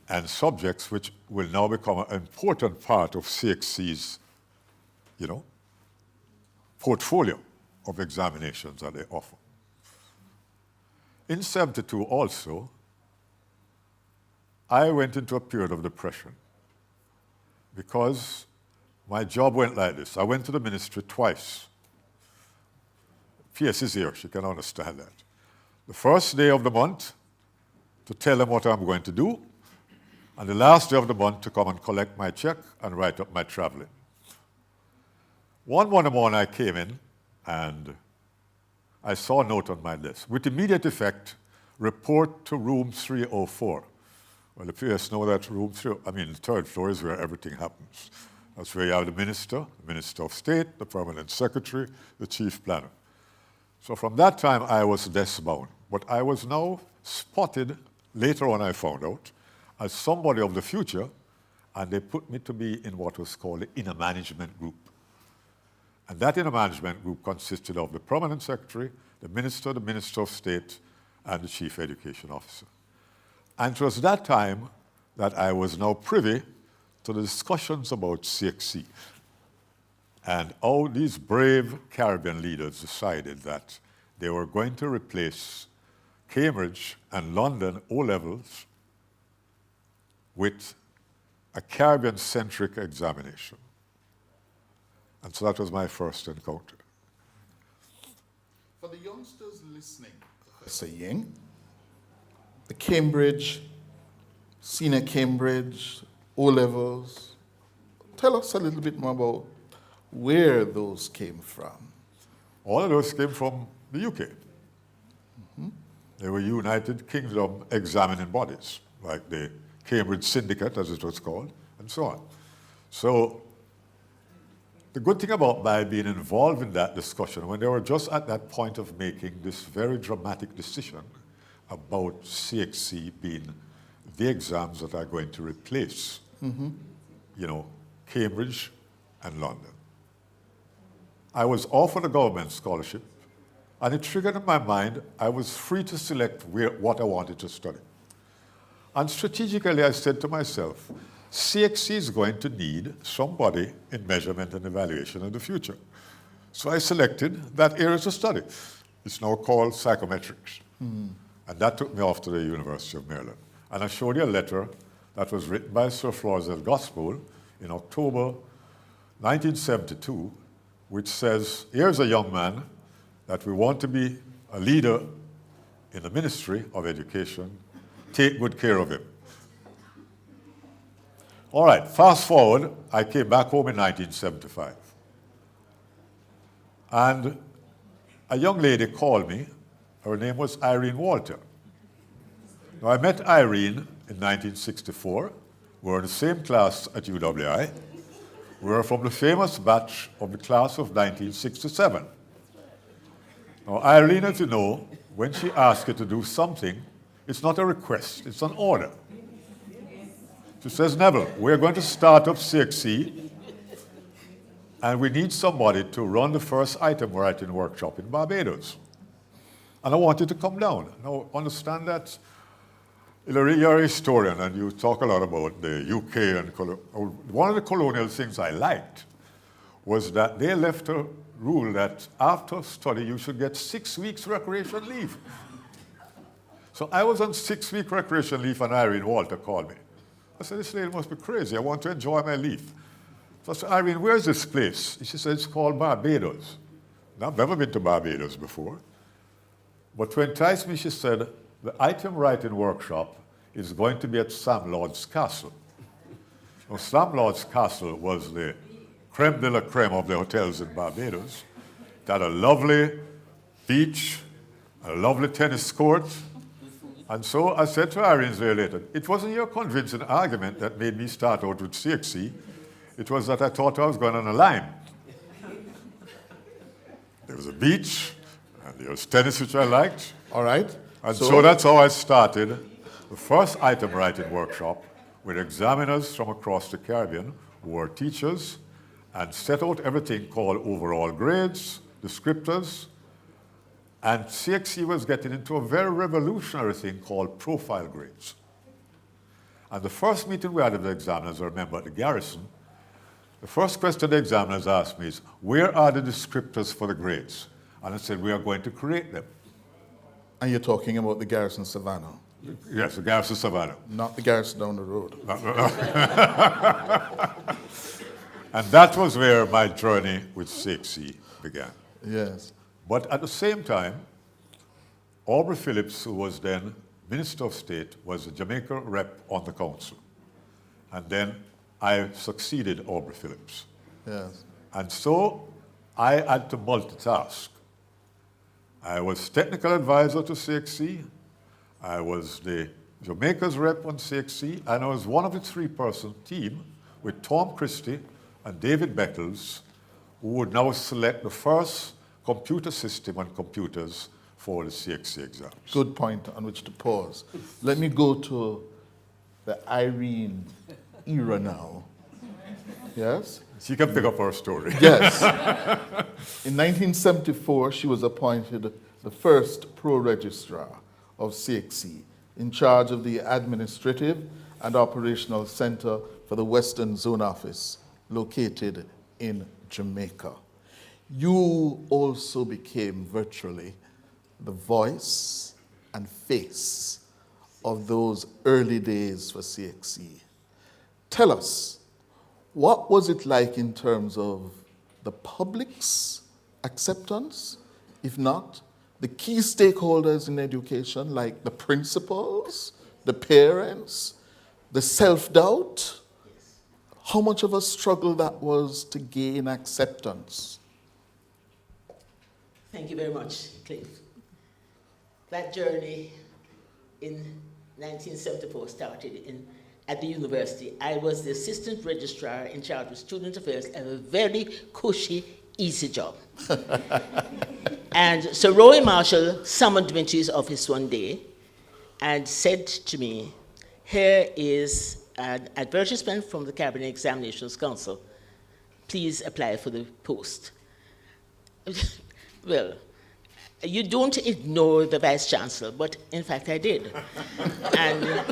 and subjects which will now become an important part of CXC's, portfolio of examinations that they offer. In 72 also, I went into a period of depression because my job went like this. I went to the ministry twice. PS is here, she can understand that. The first day of the month to tell them what I'm going to do, and the last day of the month to come and collect my check and write up my traveling. One Monday morning I came in and I saw a note on my desk. With immediate effect, report to room 304. Well, the PS know that the third floor is where everything happens. That's where you have the Minister of State, the Permanent Secretary, the Chief Planner. So from that time, I was desk-bound. But I was now spotted, later on I found out, as somebody of the future, and they put me to be in what was called the inner management group. And that inner management group consisted of the Permanent Secretary, the Minister of State, and the Chief Education Officer. And it was that time that I was now privy to the discussions about CXC and how these brave Caribbean leaders decided that they were going to replace Cambridge and London O-levels with a Caribbean-centric examination. And so that was my first encounter. For the youngsters listening, Professor Ying, the Cambridge, Senior Cambridge, O-levels, tell us a little bit more about where those came from. All of those came from the UK. Mm-hmm. They were United Kingdom examining bodies, like the Cambridge Syndicate, as it was called, and so on. So the good thing about my being involved in that discussion, when they were just at that point of making this very dramatic decision about CXC being the exams that are going to replace, Cambridge and London. I was offered a government scholarship, and it triggered in my mind I was free to select what I wanted to study. And strategically, I said to myself, CXC is going to need somebody in measurement and evaluation in the future. So I selected that area to study. It's now called psychometrics. And that took me off to the University of Maryland. And I showed you a letter that was written by Sir Florizel Gospel in October 1972, which says, here's a young man that we want to be a leader in the Ministry of Education. Take good care of him. All right, fast forward, I came back home in 1975. And a young lady called me. Her name was Irene Walter. Now, I met Irene in 1964. We were in the same class at UWI. We were from the famous batch of the class of 1967. Now, Irene, as you know, when she asks you to do something, it's not a request, it's an order. She says, Neville, we're going to start up CXC, and we need somebody to run the first item writing workshop in Barbados. And I want you to come down. Now, understand that, Hilary, you're a historian, and you talk a lot about the UK. And one of the colonial things I liked was that they left a rule that after study, you should get 6 weeks recreation leave. So I was on 6-week recreation leave, and Irene Walter called me. I said, this lady must be crazy. I want to enjoy my leave. So I said, Irene, where's this place? She said, it's called Barbados. Now, I've never been to Barbados before. But to entice me, she said, the item writing workshop is going to be at Sam Lord's Castle. Now, Sam Lord's Castle was the creme de la creme of the hotels in Barbados. It had a lovely beach, a lovely tennis court. And so I said to Irene there later, it wasn't your convincing argument that made me start out with CXC. It was that I thought I was going on a line. There was a beach, and there was tennis, which I liked. All right. And so that's how I started the first item writing workshop, with examiners from across the Caribbean who were teachers and set out everything called overall grades, descriptors, and CXC was getting into a very revolutionary thing called profile grades. And the first meeting we had with the examiners, I remember at the Garrison, the first question the examiners asked me is, where are the descriptors for the grades? And I said, we are going to create them. And you're talking about the Garrison Savannah, Yes, the Garrison Savannah. not the Garrison down the road. And that was where my journey with CXC began. Yes. But at the same time, Aubrey Phillips, who was then Minister of State, was a Jamaica rep on the council. And then I succeeded Aubrey Phillips. Yes. And so I had to multitask. I was technical advisor to CXC. I was the Jamaica's rep on CXC, and I was one of the three-person team with Tom Christie and David Beckles, who would now select the first computer system and computers for the CXC exams. Good point on which to pause. Let me go to the Irene era now. Yes? She can pick up her story. Yes. In 1974, she was appointed the first pro-registrar of CXC, in charge of the administrative and operational center for the Western Zone Office, located in Jamaica. You also became virtually the voice and face of those early days for CXC. Tell us, what was it like in terms of the public's acceptance, if not the key stakeholders in education, like the principals, the parents, the self-doubt? How much of a struggle that was to gain acceptance? Thank you very much, Cliff. That journey in 1974 started at the university. I was the assistant registrar in charge of student affairs, and a very cushy, easy job. And Sir Roy Marshall summoned me to his office one day and said to me, here is an advertisement from the Cabinet Examinations Council. Please apply for the post. Well, you don't ignore the Vice Chancellor, but in fact I did. And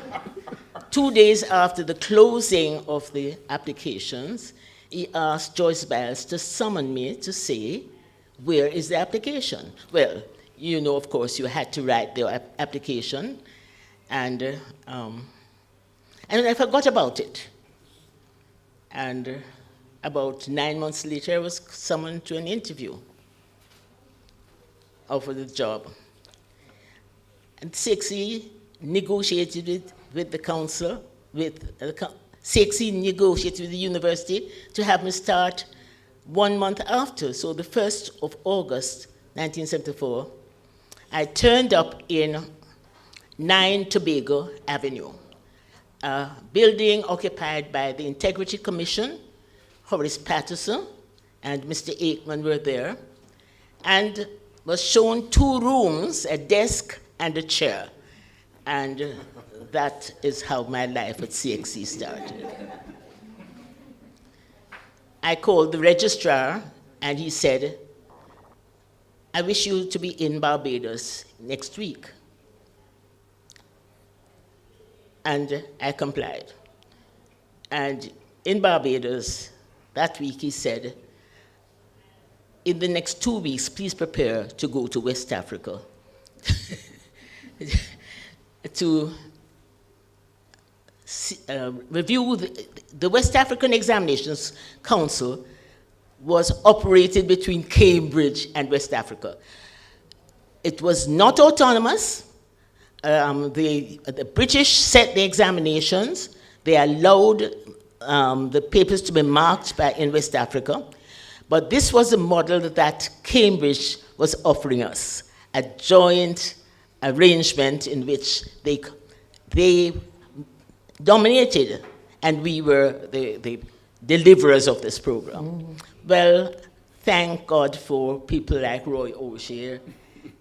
2 days after the closing of the applications, he asked Joyce Biles to summon me to say, where is the application? Well, you know, of course, you had to write the application, and I forgot about it. And about 9 months later, I was summoned to an interview, offered the job. And CXC negotiated with the council, CXC negotiated with the university to have me start 1 month after. So the 1st of August, 1974, I turned up in 9 Tobago Avenue, a building occupied by the Integrity Commission. Horace Patterson and Mr. Aikman were there, and was shown 2 rooms, a desk and a chair. And that is how my life at CXC started. I called the registrar, and he said, I wish you to be in Barbados next week. And I complied. And in Barbados, that week he said, in the next 2 weeks, please prepare to go to West Africa to review the West African Examinations Council was operated between Cambridge and West Africa. It was not autonomous. The British set the examinations. They allowed the papers to be marked in West Africa. But this was a model that Cambridge was offering us, a joint arrangement in which they dominated, and we were the deliverers of this program. Mm-hmm. Well, thank God for people like Roy O'Shea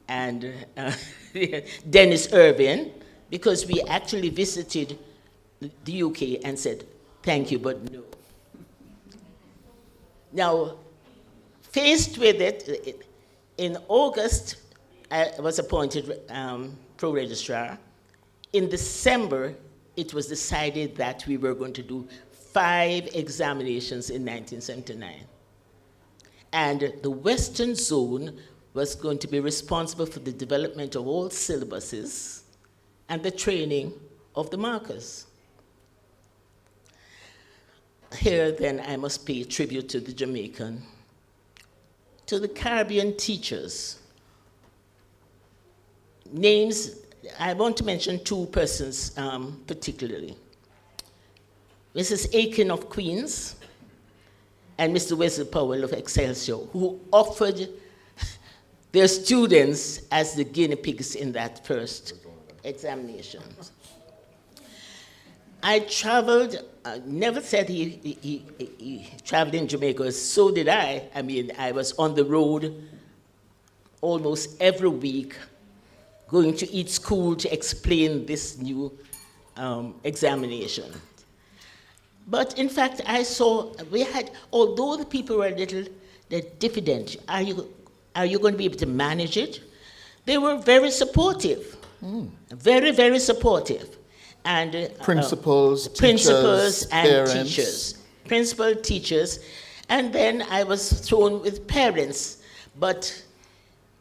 and Dennis Irvin, because we actually visited the UK and said, thank you, but no. Now, faced with it, in August, I was appointed pro-registrar. In December, it was decided that we were going to do 5 examinations in 1979. And the Western Zone was going to be responsible for the development of all syllabuses and the training of the markers. Here, then, I must pay tribute to the Jamaican, to the Caribbean teachers. Names, I want to mention 2 persons particularly. Mrs. Aiken of Queens and Mr. Wesley Powell of Excelsior, who offered their students as the guinea pigs in that first examination. I traveled, never said he traveled in Jamaica, so did I. I mean, I was on the road almost every week, going to each school to explain this new examination. But in fact, I saw, we had, although the people were a little diffident, are you going to be able to manage it? They were very supportive, very, very supportive. And Principals, principals and parents. teachers. Principal, teachers. And then I was thrown with parents. But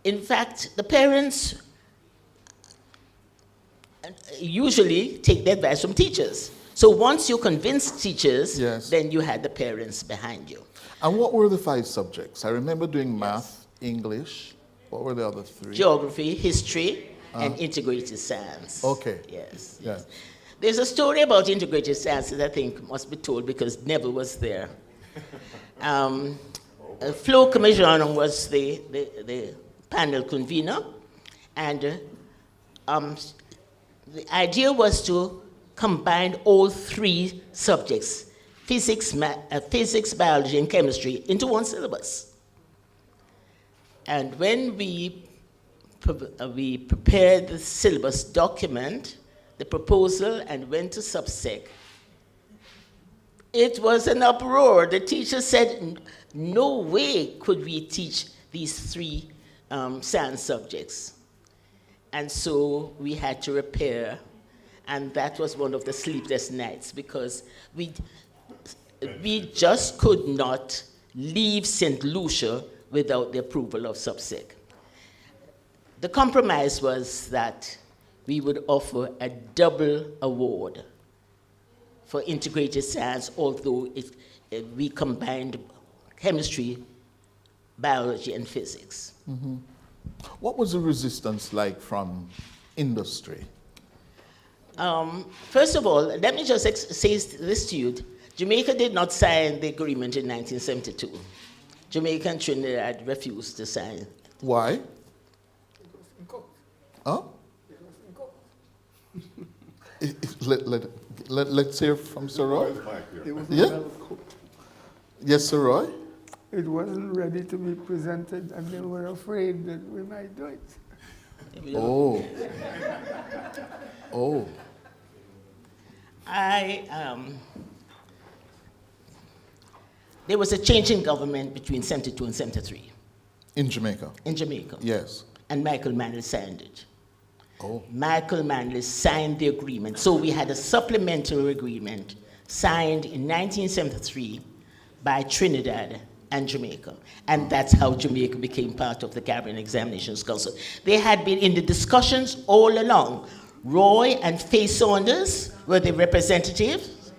in fact, the parents usually take the advice from teachers. So once you convince teachers, Yes. then you had the parents behind you. And what were the 5 subjects? I remember doing math, English. What were the other 3? Geography, history, and integrated science. Okay. Yes. Yeah. There's a story about integrated science that I think must be told because Neville was there. Flo Commission was the panel convener, and the idea was to combine all 3 subjects, physics, biology, and chemistry, into one syllabus. And when we prepared the syllabus document, the proposal, and went to subsec, it was an uproar. The teacher said, no way could we teach these 3 science subjects. And so we had to repair, and that was one of the sleepless nights because we just could not leave St. Lucia without the approval of subsec. The compromise was that we would offer a double award for integrated science, although we combined chemistry, biology, and physics. Mm-hmm. What was the resistance like from industry? First of all, let me just say this to you. Jamaica did not sign the agreement in 1972. Jamaica and Trinidad refused to sign. Why? Huh? Let's hear from Sir Roy. It was Yeah? well cooked. Yes, Sir Roy? It wasn't ready to be presented, and they were afraid that we might do it. Oh. Oh. There was a change in government between 72 and 73 In Jamaica? in Jamaica. Yes. And Michael Manley signed it. Oh. Michael Manley signed the agreement. So we had a supplementary agreement signed in 1973 by Trinidad and Jamaica. And that's how Jamaica became part of the Caribbean Examinations Council. They had been in the discussions all along. Roy and Faye Saunders were the representatives.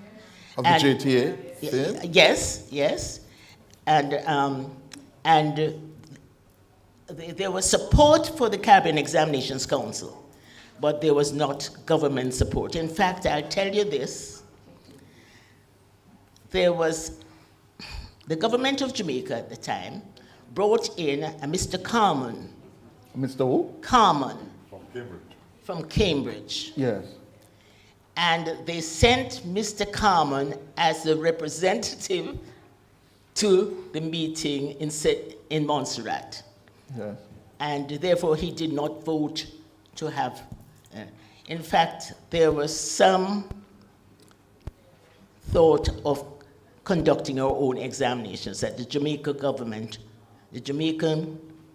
Of the JTA? Yes, yes. And there was support for the Caribbean Examinations Council, but there was not government support. In fact, I'll tell you this. There was, the government of Jamaica at the time brought in a Mr. Carman. Mr. who? Carman. From Cambridge. From Cambridge. Yes. And they sent Mr. Carman as the representative to the meeting in Montserrat. Yes. And therefore he did not vote to have. In fact, there were some thought of conducting our own examinations, that the Jamaican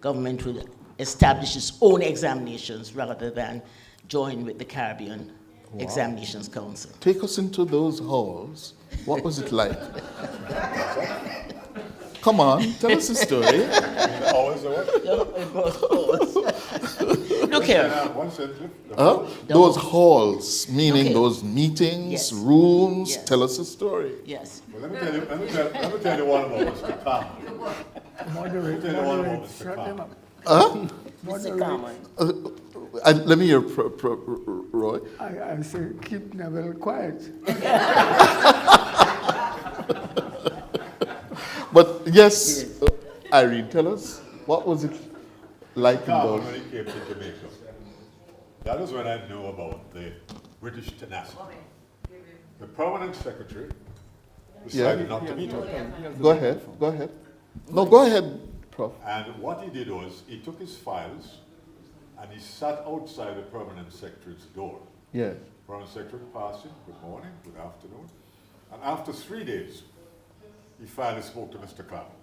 government would establish its own examinations rather than join with the Caribbean Examinations Council. Take us into those halls. What was it like? Come on, tell us the story. Look here. Those halls, meaning Okay. those meetings, Yes. rooms. Yes. Tell us the story. Yes. Well, let me tell you one about Mr. Carmen. Moderate, Tell you one about moderate, Mr. shut them Carmen. up. Mr. Carmen. Let me hear Roy. I say, keep Neville quiet. But yes, Irene, tell us, what was it like in Carmen, those? when he came to Jamaica, that was when I knew about the British tenacity. The permanent secretary decided not to meet us. Go ahead. No, go ahead, Prof. And what he did was, he took his files and he sat outside the permanent secretary's door. Yes. Permanent secretary passed him, good morning, good afternoon. And after 3 days, he finally spoke to Mr. Carmen.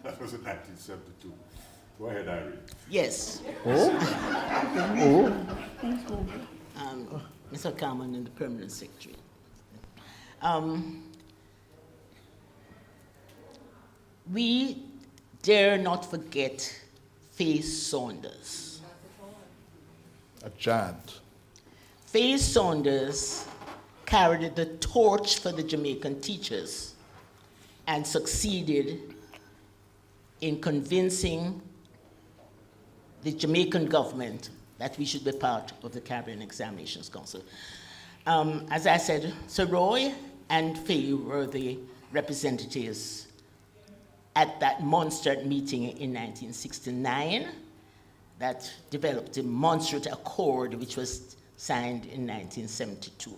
That was in 1972. Go ahead, Irene. Yes. Oh. Mr. Carmen and the permanent secretary. We dare not forget Faye Saunders. A giant. Faye Saunders carried the torch for the Jamaican teachers and succeeded in convincing the Jamaican government that we should be part of the Caribbean Examinations Council. As I said, Sir Roy and Faye were the representatives at that monster meeting in 1969 that developed the Montserrat Accord, which was signed in 1972.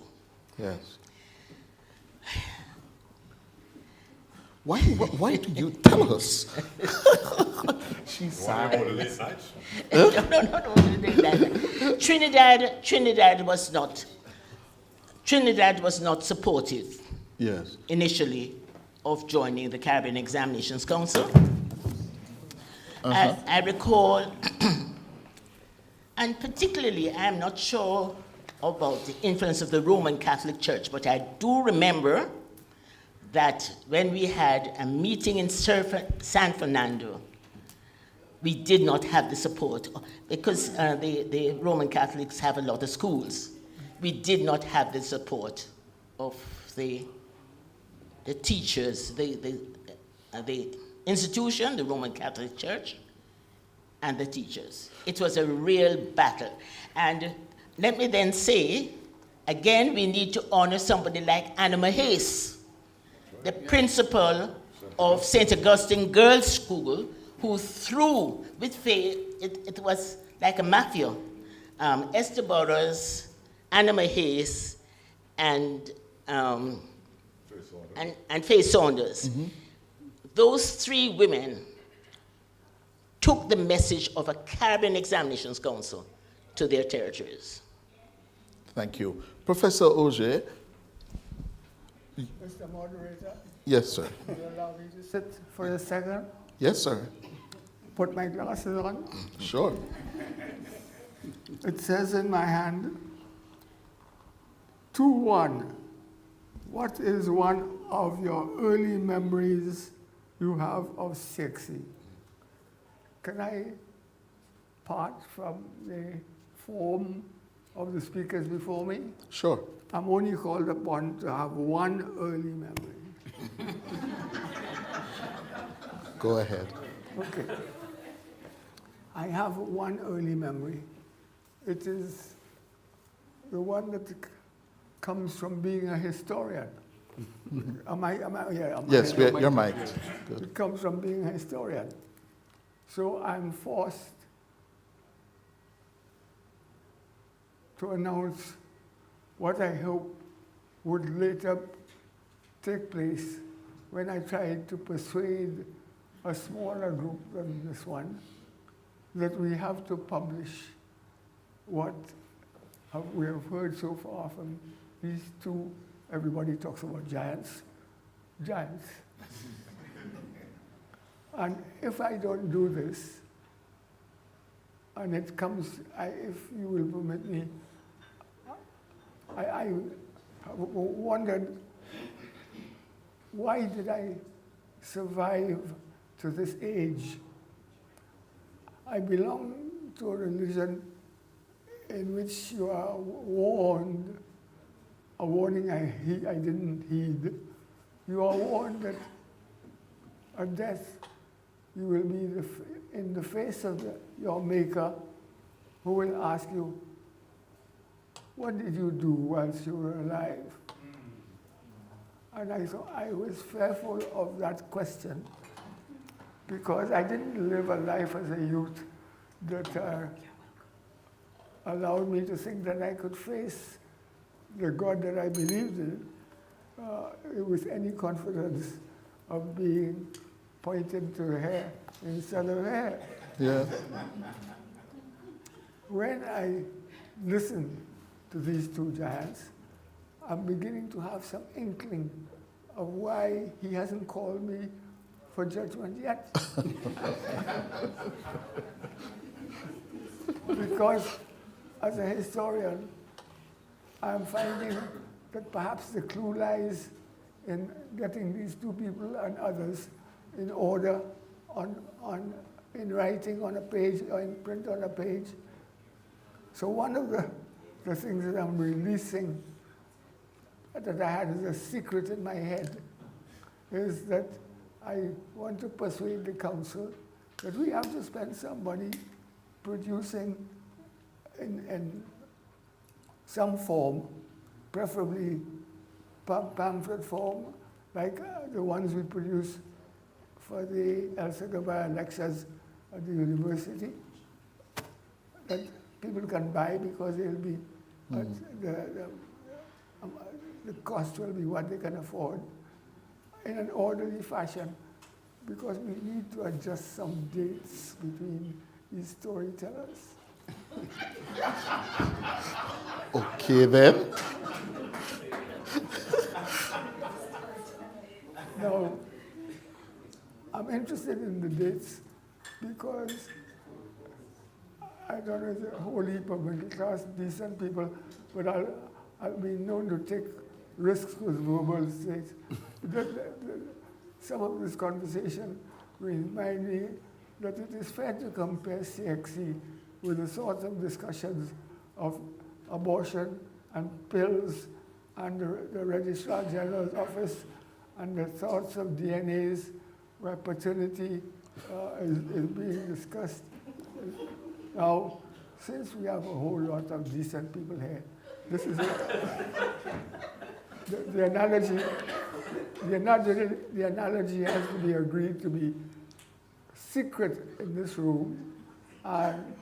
Yes. Why do you tell us? She Why about the late nights? No, Trinidad was not supportive Yes. initially of joining the Caribbean Examinations Council. I recall, and particularly I'm not sure about the influence of the Roman Catholic Church, but I do remember that when we had a meeting in San Fernando, we did not have the support, because the Roman Catholics have a lot of schools. We did not have the support of the teachers, the institution, the Roman Catholic Church, and the teachers. It was a real battle. And let me then say, again, we need to honor somebody like Anna Mahace, the principal of St. Augustine Girls' School, who threw with Faye, it was like a mafia. Esther Burroughs, Anna Mahace, and Faye Saunders. Mm-hmm. Those three women took the message of a Caribbean Examinations Council to their territories. Thank you. Professor Auger. Mr. Moderator, Yes, sir. will you allow me to sit for a second? Yes, sir. Put my glasses on. Sure. It says in my hand, 2-1. What is one of your early memories you have of CXC? Can I part from the form of the speakers before me? Sure. I'm only called upon to have one early memory. Go ahead. Okay. I have one early memory. It is the one that comes from being a historian. Yes, you're mic'd. Good. It comes from being a historian. So I'm forced to announce what I hope would later take place when I tried to persuade a smaller group than this one that we have to publish what we have heard so far from these two everybody talks about giants. Giants. And if I don't do this, and it comes, if you will permit me, I wondered, why did I survive to this age? I belong to a religion in which you are warned, a warning I didn't heed. You are warned that at death you will be in the face of your Maker, who will ask you, what did you do whilst you were alive? And I thought I was fearful of that question because I didn't live a life as a youth that allowed me to think that I could face the God that I believed in with any confidence of being pointed to hair instead of hair. Yeah. When I listen to these two giants, I'm beginning to have some inkling of why he hasn't called me for judgment yet. Because as a historian, I'm finding that perhaps the clue lies in getting these two people and others in order in writing on a page or in print on a page. So one of the things that I'm releasing that I had as a secret in my head is that I want to persuade the council that we have to spend some money producing in some form, preferably pamphlet form, like the ones we produce for the El Segabaya lectures at the university, that people can buy because they'll be, the cost will be what they can afford in an orderly fashion, because we need to adjust some dates between these storytellers. Okay then. Now, I'm interested in the dates because I don't know, there's a whole heap of middle class, decent people, but I'll be known to take risks with verbal states. Some of this conversation remind me that it is fair to compare CXC with the sorts of discussions of abortion and pills and the Registrar General's office and the thoughts of DNAs where paternity is being discussed. Now, since we have a whole lot of decent people here, this is the analogy has to be agreed to be secret in this room and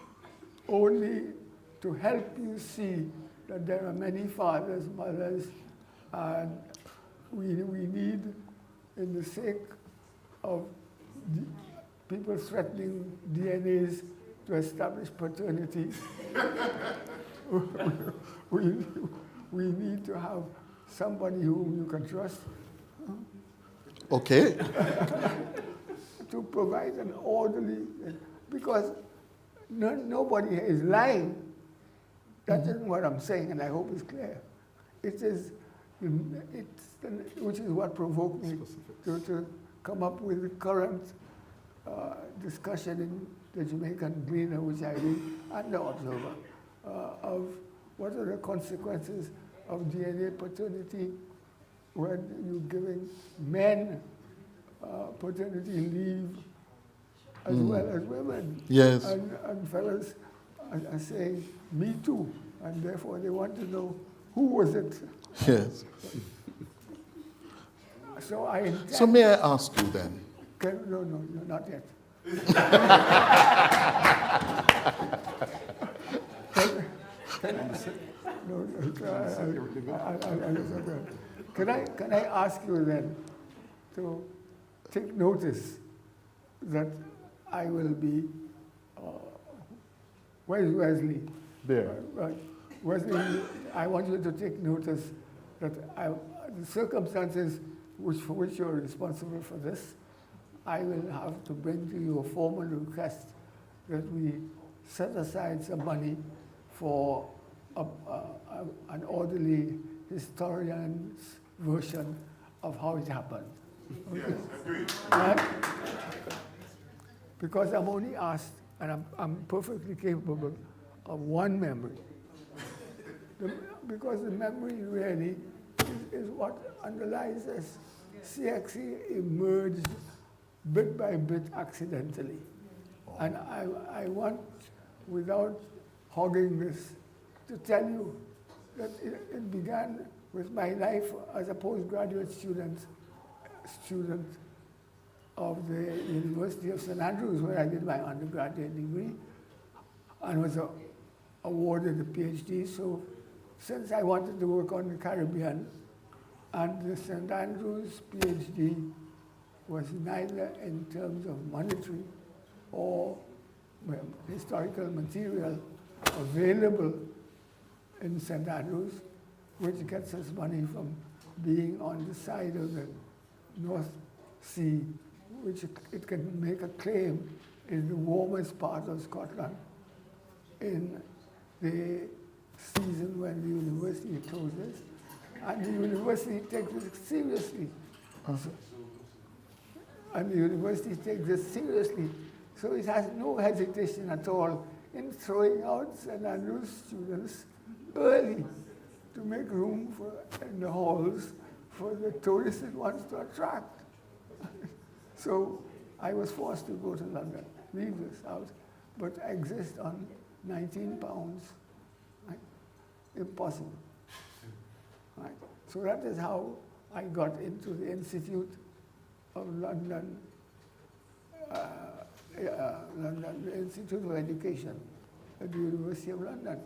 only to help you see that there are many fathers, mothers, and we need, in the sake of people threatening DNAs to establish paternity, we need to have somebody whom you can trust. Okay. To provide an orderly, because nobody is lying. That isn't what I'm saying, and I hope it's clear. Which is what provoked me to come up with the current discussion in the Jamaican Gleaner, which I read, and the Observer, of what are the consequences of DNA paternity when you're giving men paternity leave as well as women. Yes. And fellas are saying, me too, and therefore they want to know who was it. Yes. So may I ask you then? No, not yet. Can I ask you then to take notice that I will be, where's Wesley? There. Right. Wesley, I want you to take notice that the circumstances for which you're responsible for this, I will have to bring to you a formal request that we set aside some money for an orderly historian's version of how it happened. Yes, agreed. Right? Because I'm only asked, and I'm perfectly capable of one memory. Because the memory really is what underlies this. CXC emerged bit by bit accidentally. And I want, without hogging this, to tell you that it began with my life as a postgraduate student of the University of St. Andrews, where I did my undergraduate degree, and was awarded a PhD. So since I wanted to work on the Caribbean, and the St. Andrews PhD was neither in terms of monetary or historical material available in St. Andrews, which gets us money from being on the side of the North Sea, which it can make a claim is the warmest part of Scotland in the season when the university closes. And the university takes it seriously. And the university takes it seriously. So it has no hesitation at all in throwing out St. Andrews students early to make room in the halls for the tourists it wants to attract. So I was forced to go to London, leave this house, but exist on £19. Right? Impossible. Right? So that is how I got into the Institute of London, the Institute of Education at the University of London,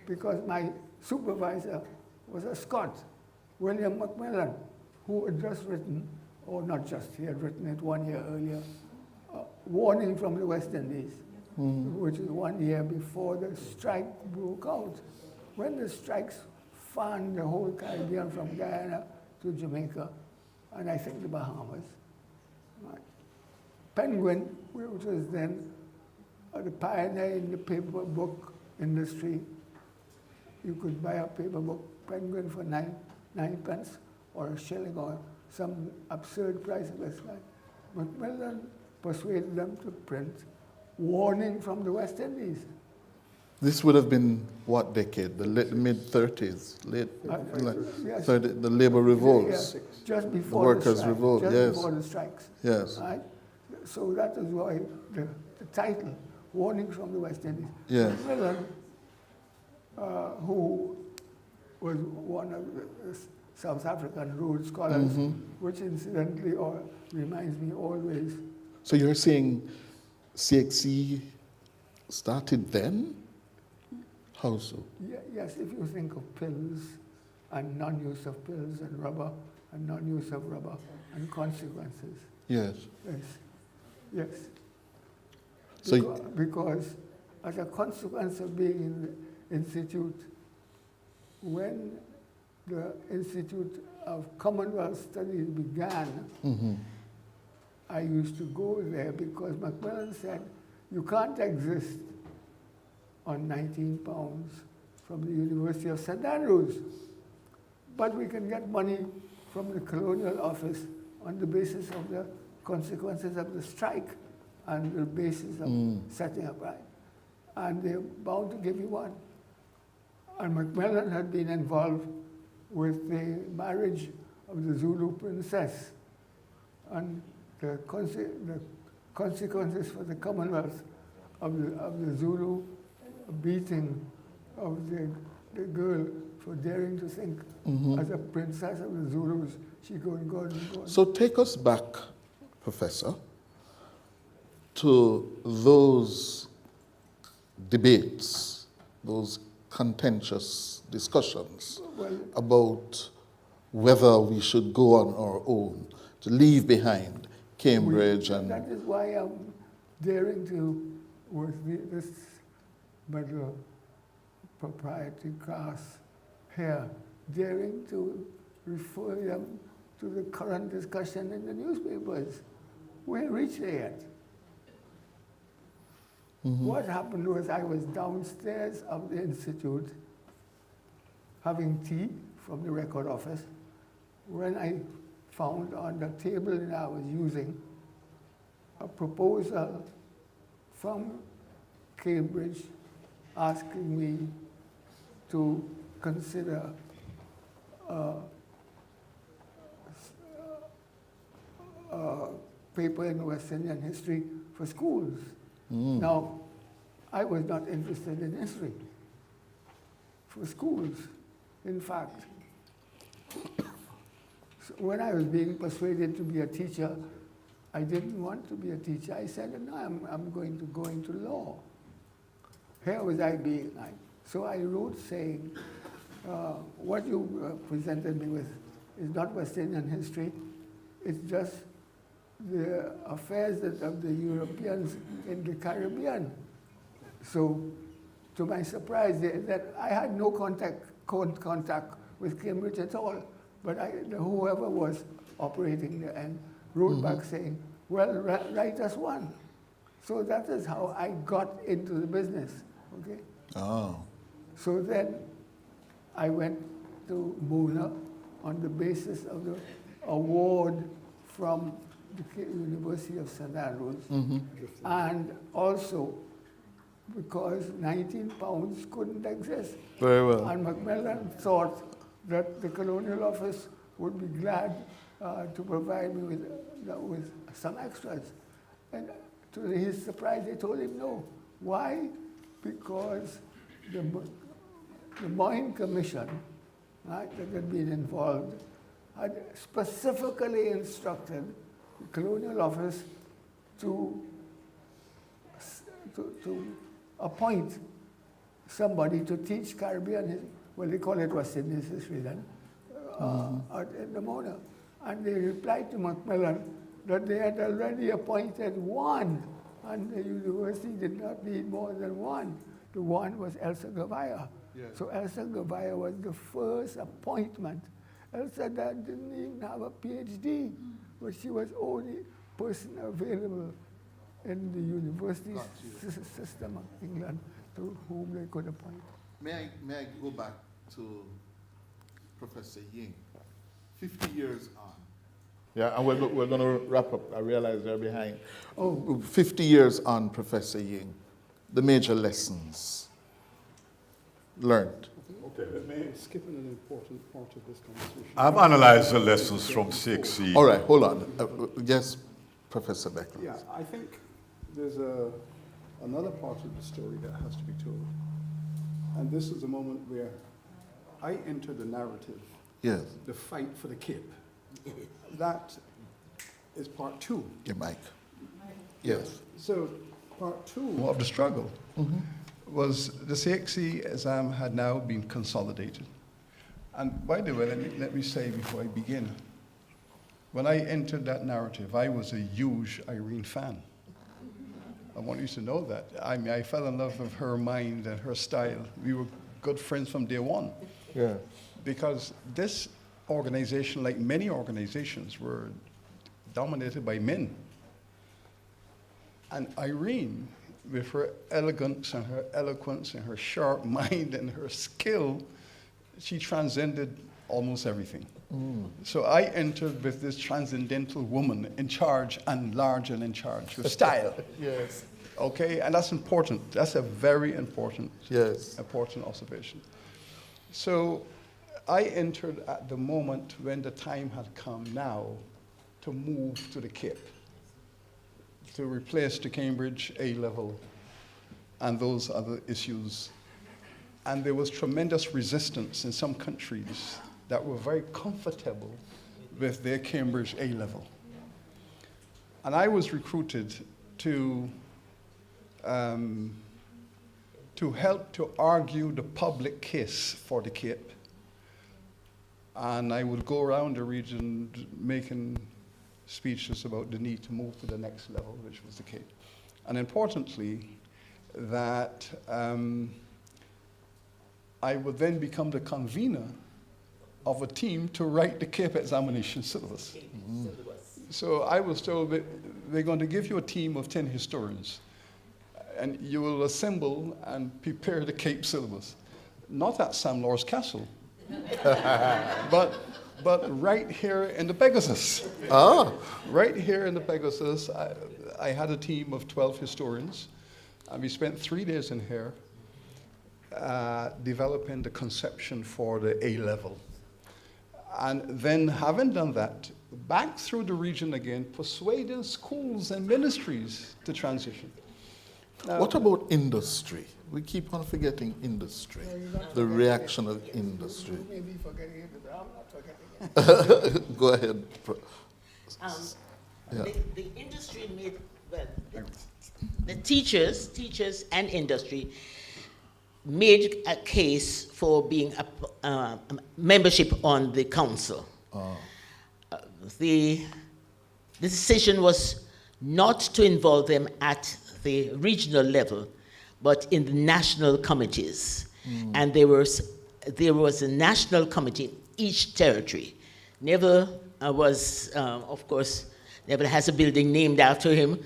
because my supervisor was a Scot, William Macmillan, who had just written, or not just, he had written it 1 year earlier, Warning from the West Indies, which is 1 year before the strike broke out. When the strikes fanned the whole Caribbean from Guyana to Jamaica, and I think the Bahamas. Right. Penguin, which was then the pioneer in the paper book industry, you could buy a paper book, Penguin, for nine pence or a shilling or some absurd price of this kind. Macmillan persuaded them to print Warning from the West Indies. This would have been what decade? The mid-30s, Yes. the labor revolts. Yeah, just before the workers' strike, revolt, just yes. before the strikes. Yes. Right? So that is why the title, Warning from the West Indies. Yes. Macmillan, who was one of the South African Rhodes Scholars, which incidentally reminds me always. So you're saying CXC started then? How so? Yes, if you think of pills and non-use of pills and rubber and non-use of rubber and consequences. Yes. Yes. So because as a consequence of being in the institute, when the Institute of Commonwealth Studies began, I used to go there because Macmillan said, you can't exist on £19 from the University of St. Andrews, but we can get money from the Colonial Office on the basis of the consequences of the strike and the basis of setting up right. And they're bound to give you one. And Macmillan had been involved with the marriage of the Zulu princess and the consequences for the Commonwealth of the Zulu beating of the girl for daring to think as a princess of the Zulus, she could go and go. So take us back, Professor, to those debates, those contentious discussions about whether we should go on our own, to leave behind Cambridge and... That is why I'm daring to, with this middle proprietary class here, daring to refer them to the current discussion in the newspapers. We ain't reached there yet. What happened was I was downstairs of the institute having tea from the record office when I found on the table that I was using a proposal from Cambridge asking me to consider a paper in West Indian history for schools. Now, I was not interested in history for schools. In fact, so when I was being persuaded to be a teacher, I didn't want to be a teacher. I said, no, I'm going to go into law. Here was I being, so I wrote saying, what you presented me with is not West Indian history, it's just the affairs of the Europeans in the Caribbean. So, to my surprise, that I had no contact with Cambridge at all, but whoever was operating there and wrote back saying, well, write us one. So that is how I got into the business, okay? Oh. So then I went to Mona on the basis of the award from the University of St. Andrews, and also because 19 pounds couldn't exist. Very well. And Macmillan thought that the Colonial Office would be glad to provide me with some extras. And to his surprise, they told him no. Why? Because the Moyne Commission, right, that had been involved, had specifically instructed the Colonial Office to appoint somebody to teach Caribbean, well, they call it West Indies history then, at the Mona. And they replied to Macmillan that they had already appointed one, and the university did not need more than one. The one was Elsa Gavaya. Yes. So Elsa Gavaya was the first appointment. Elsa didn't even have a PhD, but she was the only person available in the university system of England to whom they could appoint. May I go back to Professor Ying? 50 years on. Yeah, and we're going to wrap up. I realize they're behind. Oh, 50 years on, Professor Ying. The major lessons learned. Okay, let me skip an important part of this conversation. I've analyzed the lessons from CXC. All right, hold on. Yes, Professor Beckles. Yeah, I think there's another part of the story that has to be told. And this is a moment where I enter the narrative, Yes. the fight for the Cape. That is part two. Your mic. Yes. So part two of the struggle was the CXC exam had now been consolidated. And by the way, let me say before I begin, when I entered that narrative, I was a huge Irene fan. I want you to know that. I mean, I fell in love with her mind and her style. We were good friends from day one. Yeah. Because this organization, like many organizations, were dominated by men. And Irene, with her elegance and her eloquence and her sharp mind and her skill, she transcended almost everything. So I entered with this transcendental woman in charge and large and in charge with style. Yes. Okay, and that's important. That's a very important, important observation. So I entered at the moment when the time had come now to move to the Cape, to replace the Cambridge A-level and those other issues. And there was tremendous resistance in some countries that were very comfortable with their Cambridge A-level. And I was recruited to help to argue the public case for the Cape. And I would go around the region making speeches about the need to move to the next level, which was the Cape. And importantly, that I would then become the convener of a team to write the CAPE examination syllabus. So I was told that they're going to give you a team of 10 historians, and you will assemble and prepare the CAPE syllabus. Not at Sam Lord's Castle, but right here in the Pegasus. Ah. Right here in the Pegasus, I had a team of 12 historians, and we spent 3 days in here developing the conception for the A-level. And then, having done that, back through the region again, persuading schools and ministries to transition. Now, What about industry? We keep on forgetting industry, the reaction of industry. Maybe forgetting it, but I'm not forgetting it. Go ahead. The industry made, well, the teachers and industry made a case for being a membership on the council. The decision was not to involve them at the regional level, but in the national committees. And there was a national committee in each territory. Neville was, of course, Neville has a building named after him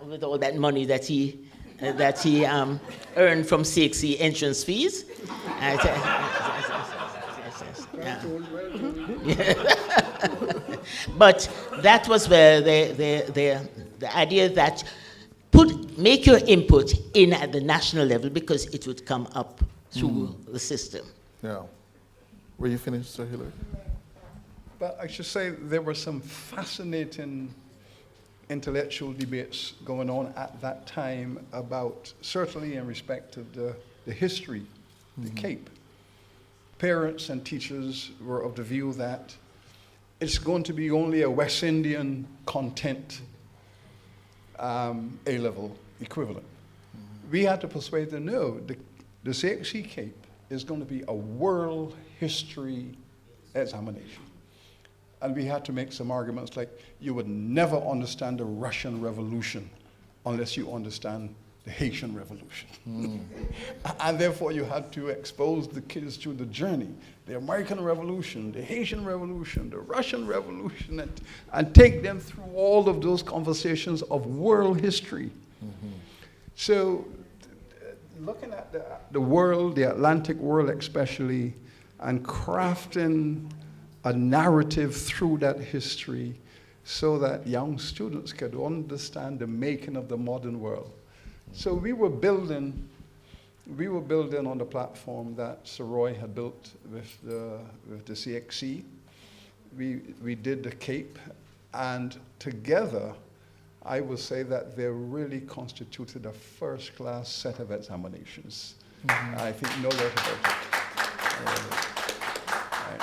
with all that money that he earned from CXC entrance fees. But that was where the idea that make your input in at the national level, because it would come up through the system. Yeah. Were you finished, Sir Hillary? But I should say there were some fascinating intellectual debates going on at that time about, certainly in respect to the history, the CAPE. Parents and teachers were of the view that it's going to be only a West Indian content A-level equivalent. We had to persuade them, no, the CXC CAPE is going to be a world history examination. And we had to make some arguments like, you would never understand the Russian Revolution unless you understand the Haitian Revolution. And therefore you had to expose the kids to the journey, the American Revolution, the Haitian Revolution, the Russian Revolution, and take them through all of those conversations of world history. So looking at the world, the Atlantic world especially, and crafting a narrative through that history so that young students could understand the making of the modern world. So we were building on the platform that Sir Roy had built with the CXC. We did the CAPE, and together, I would say that they really constituted a first-class set of examinations. I think no doubt about it. Right.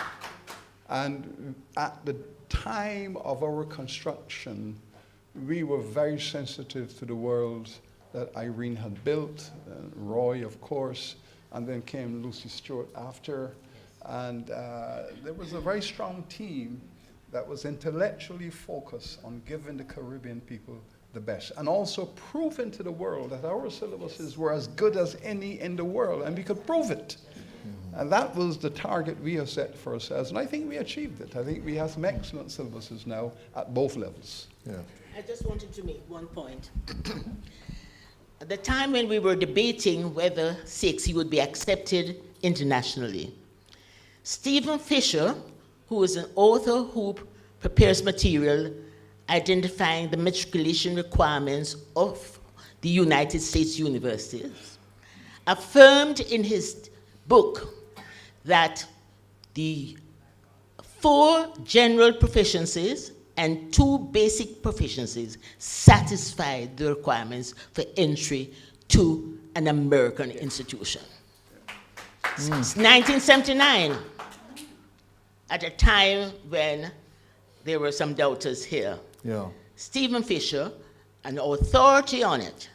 And at the time of our construction, we were very sensitive to the world that Irene had built, Roy, of course, and then came Lucy Stewart after. And there was a very strong team that was intellectually focused on giving the Caribbean people the best, and also proving to the world that our syllabuses were as good as any in the world, and we could prove it. And that was the target we have set for ourselves, and I think we achieved it. I think we have some excellent syllabuses now at both levels. Yeah. I just wanted to make one point. At the time when we were debating whether CXC would be accepted internationally, Stephen Fisher, who is an author who prepares material identifying the matriculation requirements of the United States universities, affirmed in his book that the 4 general proficiencies and 2 basic proficiencies satisfied the requirements for entry to an American institution. Since 1979, at a time when there were some doubters here. Yeah. Stephen Fisher, an authority on it,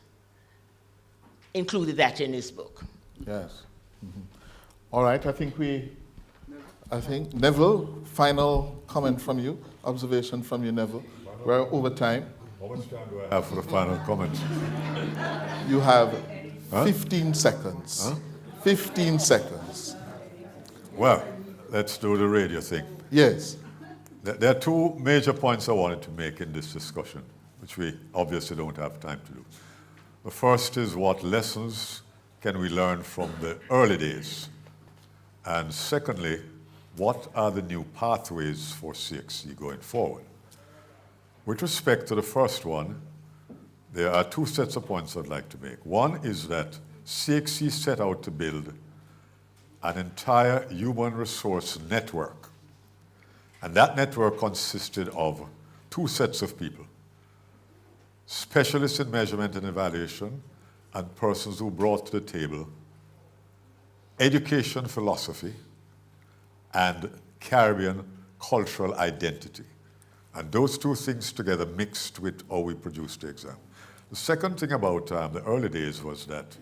included that in his book. Yes. All right, I think Neville, final comment from you, observation from you, Neville. We're over time. How much time do I have for the final comment? You have 15 seconds. 15 seconds. Well, let's do the radio thing. Yes. There are two major points I wanted to make in this discussion, which we obviously don't have time to do. The first is, what lessons can we learn from the early days? And secondly, what are the new pathways for CXC going forward? With respect to the first one, there are two sets of points I'd like to make. One is that CXC set out to build an entire human resource network. And that network consisted of two sets of people: specialists in measurement and evaluation, and persons who brought to the table education philosophy and Caribbean cultural identity. And those two things together mixed with how we produced the exam. The second thing about the early days was that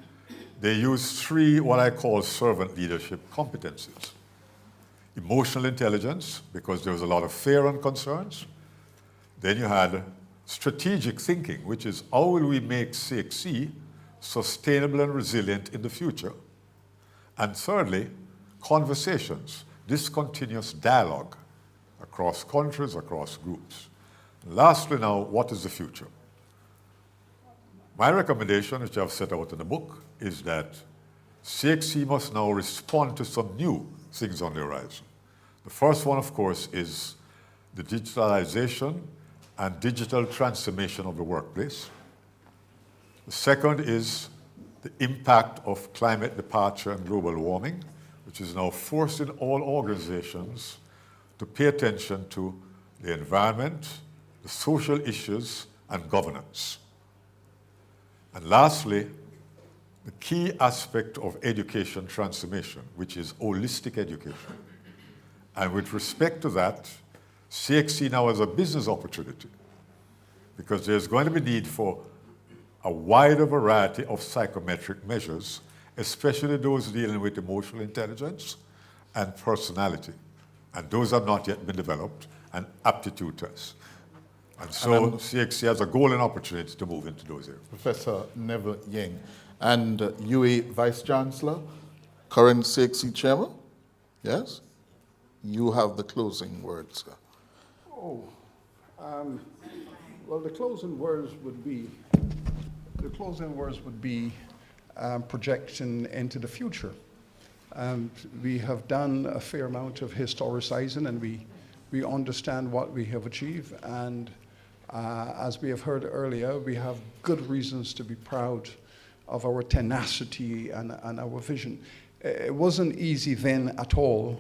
they used three what I call servant leadership competencies. Emotional intelligence, because there was a lot of fear and concerns. Then you had strategic thinking, which is how will we make CXC sustainable and resilient in the future? And thirdly, conversations, discontinuous dialogue across countries, across groups. Lastly now, what is the future? My recommendation, which I've set out in the book, is that CXC must now respond to some new things on the horizon. The first one, of course, is the digitalization and digital transformation of the workplace. The second is the impact of climate departure and global warming, which is now forcing all organizations to pay attention to the environment, the social issues, and governance. And lastly, the key aspect of education transformation, which is holistic education. And with respect to that, CXC now has a business opportunity, because there's going to be need for a wider variety of psychometric measures, especially those dealing with emotional intelligence and personality. And those have not yet been developed, and aptitude tests. And so CXC has a golden opportunity to move into those areas. Professor Neville Ying. And UA Vice Chancellor, current CXC Chairman, yes? You have the closing words, sir. Well, the closing words would be projection into the future. We have done a fair amount of historicizing, and we understand what we have achieved. And as we have heard earlier, we have good reasons to be proud of our tenacity and our vision. It wasn't easy then at all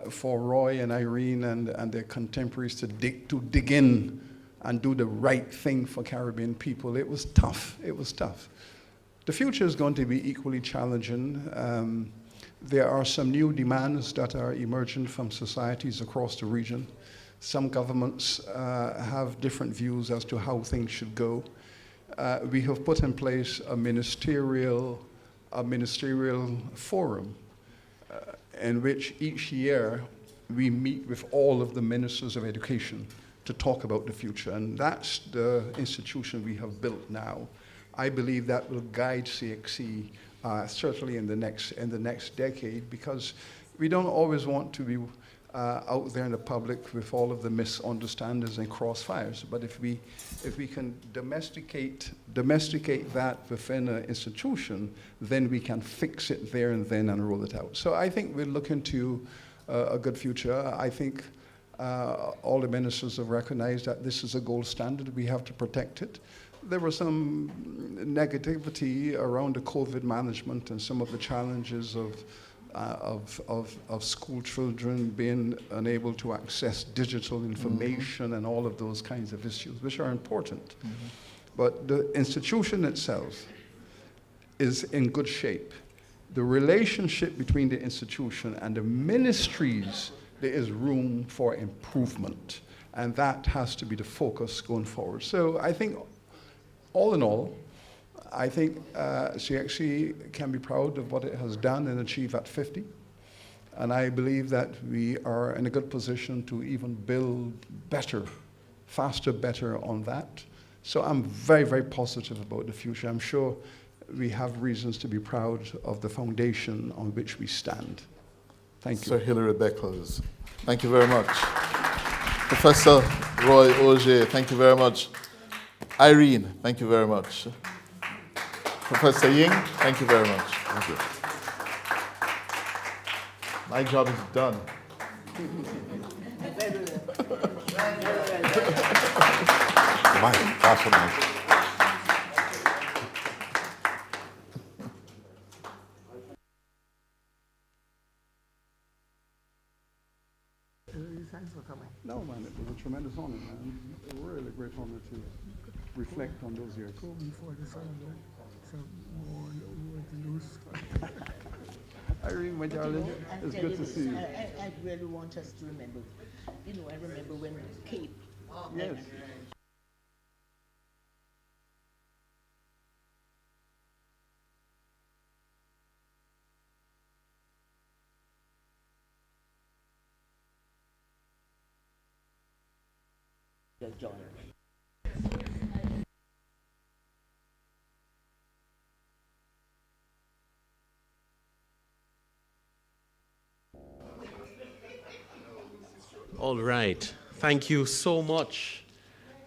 for Roy and Irene and their contemporaries to dig in and do the right thing for Caribbean people. It was tough. It was tough. The future is going to be equally challenging. There are some new demands that are emerging from societies across the region. Some governments have different views as to how things should go. We have put in place a ministerial forum in which each year we meet with all of the ministers of education to talk about the future, and that's the institution we have built now. I believe that will guide CXC certainly in the next decade, because we don't always want to be out there in the public with all of the misunderstandings and crossfires. But if we can domesticate that within an institution, then we can fix it there and then and roll it out. So I think we're looking to a good future. I think all the ministers have recognized that this is a gold standard. We have to protect it. There was some negativity around the COVID management and some of the challenges of school children being unable to access digital information and all of those kinds of issues, which are important. But the institution itself is in good shape. The relationship between the institution and the ministries, there is room for improvement, and that has to be the focus going forward. So I think, all in all, I think CXC can be proud of what it has done and achieved at 50. And I believe that we are in a good position to even build better, faster, better on that. So I'm very, very positive about the future. I'm sure we have reasons to be proud of the foundation on which we stand. Thank you. Sir Hilary Beckles. Thank you very much. Professor Roy Auger, thank you very much. Irene, thank you very much. Professor Ying, thank you very much. Thank you. My job is done. Mike, pass the mic. Thanks for coming. No, man, it was a tremendous honor, man. A really great honor to reflect on those years. Go before the sun, some more to lose. Irene, my darling, it's good to see you. I really want us to remember. You know, I remember when Cape. Yes. John. All right. Thank you so much.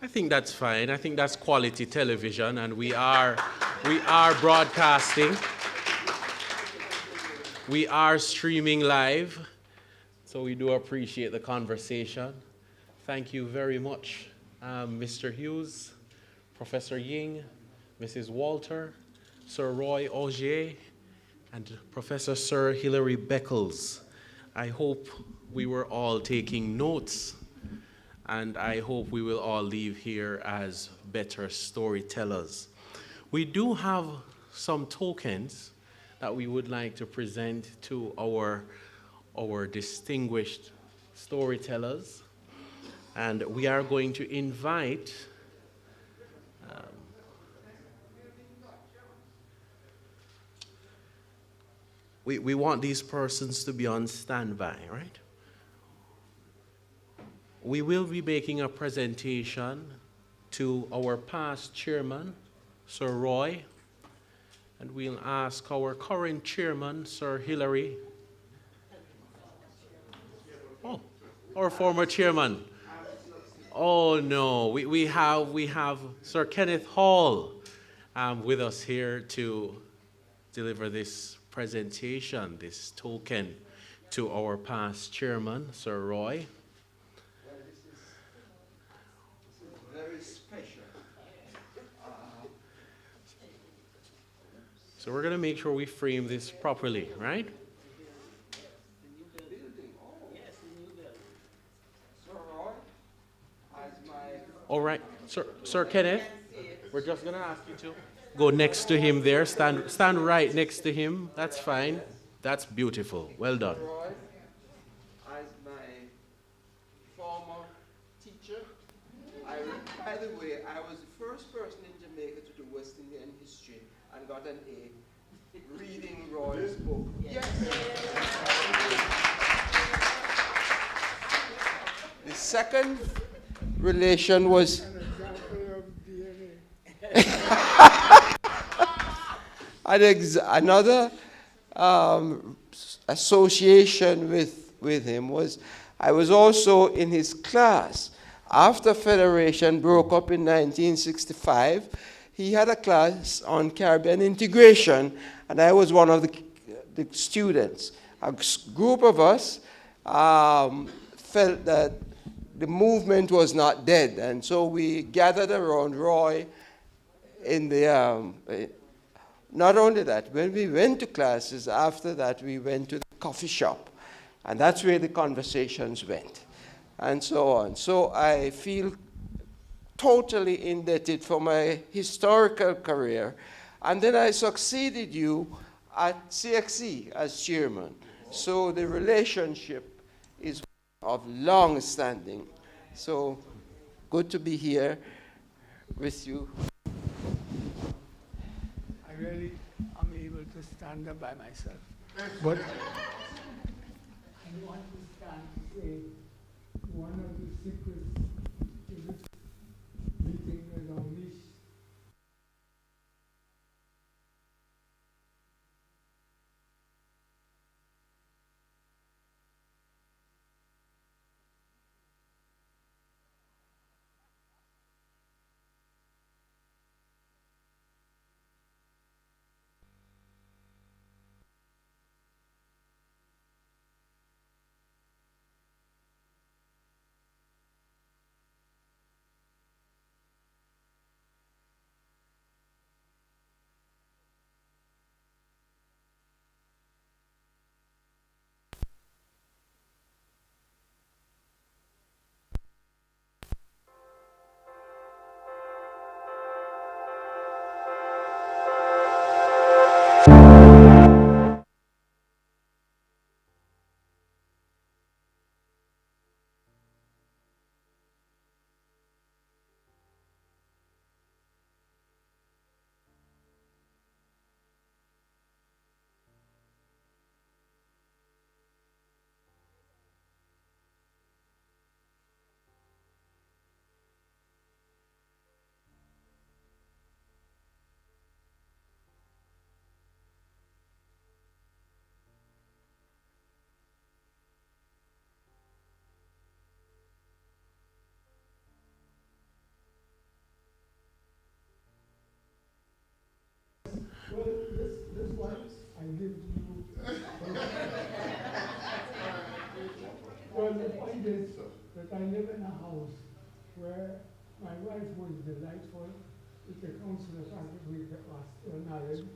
I think that's fine. I think that's quality television, and we are broadcasting. We are streaming live, so we do appreciate the conversation. Thank you very much, Mr. Hughes, Professor Ying, Mrs. Walter, Sir Roy Auger, and Professor Sir Hilary Beckles. I hope we were all taking notes, and I hope we will all leave here as better storytellers. We do have some tokens that we would like to present to our distinguished storytellers, and we are going to invite we want these persons to be on standby, right? We will be making a presentation to our past chairman, Sir Roy, and we'll ask our current chairman, Sir Hilary. Oh, our former chairman. Oh no, we have Sir Kenneth Hall with us here to deliver this presentation, this token to our past chairman, Sir Roy. Well, this is very special. So we're going to make sure we frame this properly, right? Sir Roy, as my All right, Sir Kenneth, we're just going to ask you to go next to him there. Stand right next to him. That's fine. That's beautiful. Well done. Roy, as my former teacher, by the way, I was the first person in Jamaica to do West Indian history and got an A reading Roy's book. Yes. The second relation was An example of DNA. another association with him was I was also in his class. After Federation broke up in 1965, he had a class on Caribbean integration, and I was one of the students. A group of us felt that the movement was not dead, and so we gathered around Roy in the not only that, when we went to classes, after that we went to the coffee shop. And that's where the conversations went, and so on. So I feel totally indebted for my historical career. And then I succeeded you at CXC as chairman. So the relationship is of long standing. So good to be here with you. I really am able to stand up by myself. But I want to stand to say one of the secrets to this meeting was unleashed. point is that I live in a house where my wife was delightful with the council of agriculture knowledge.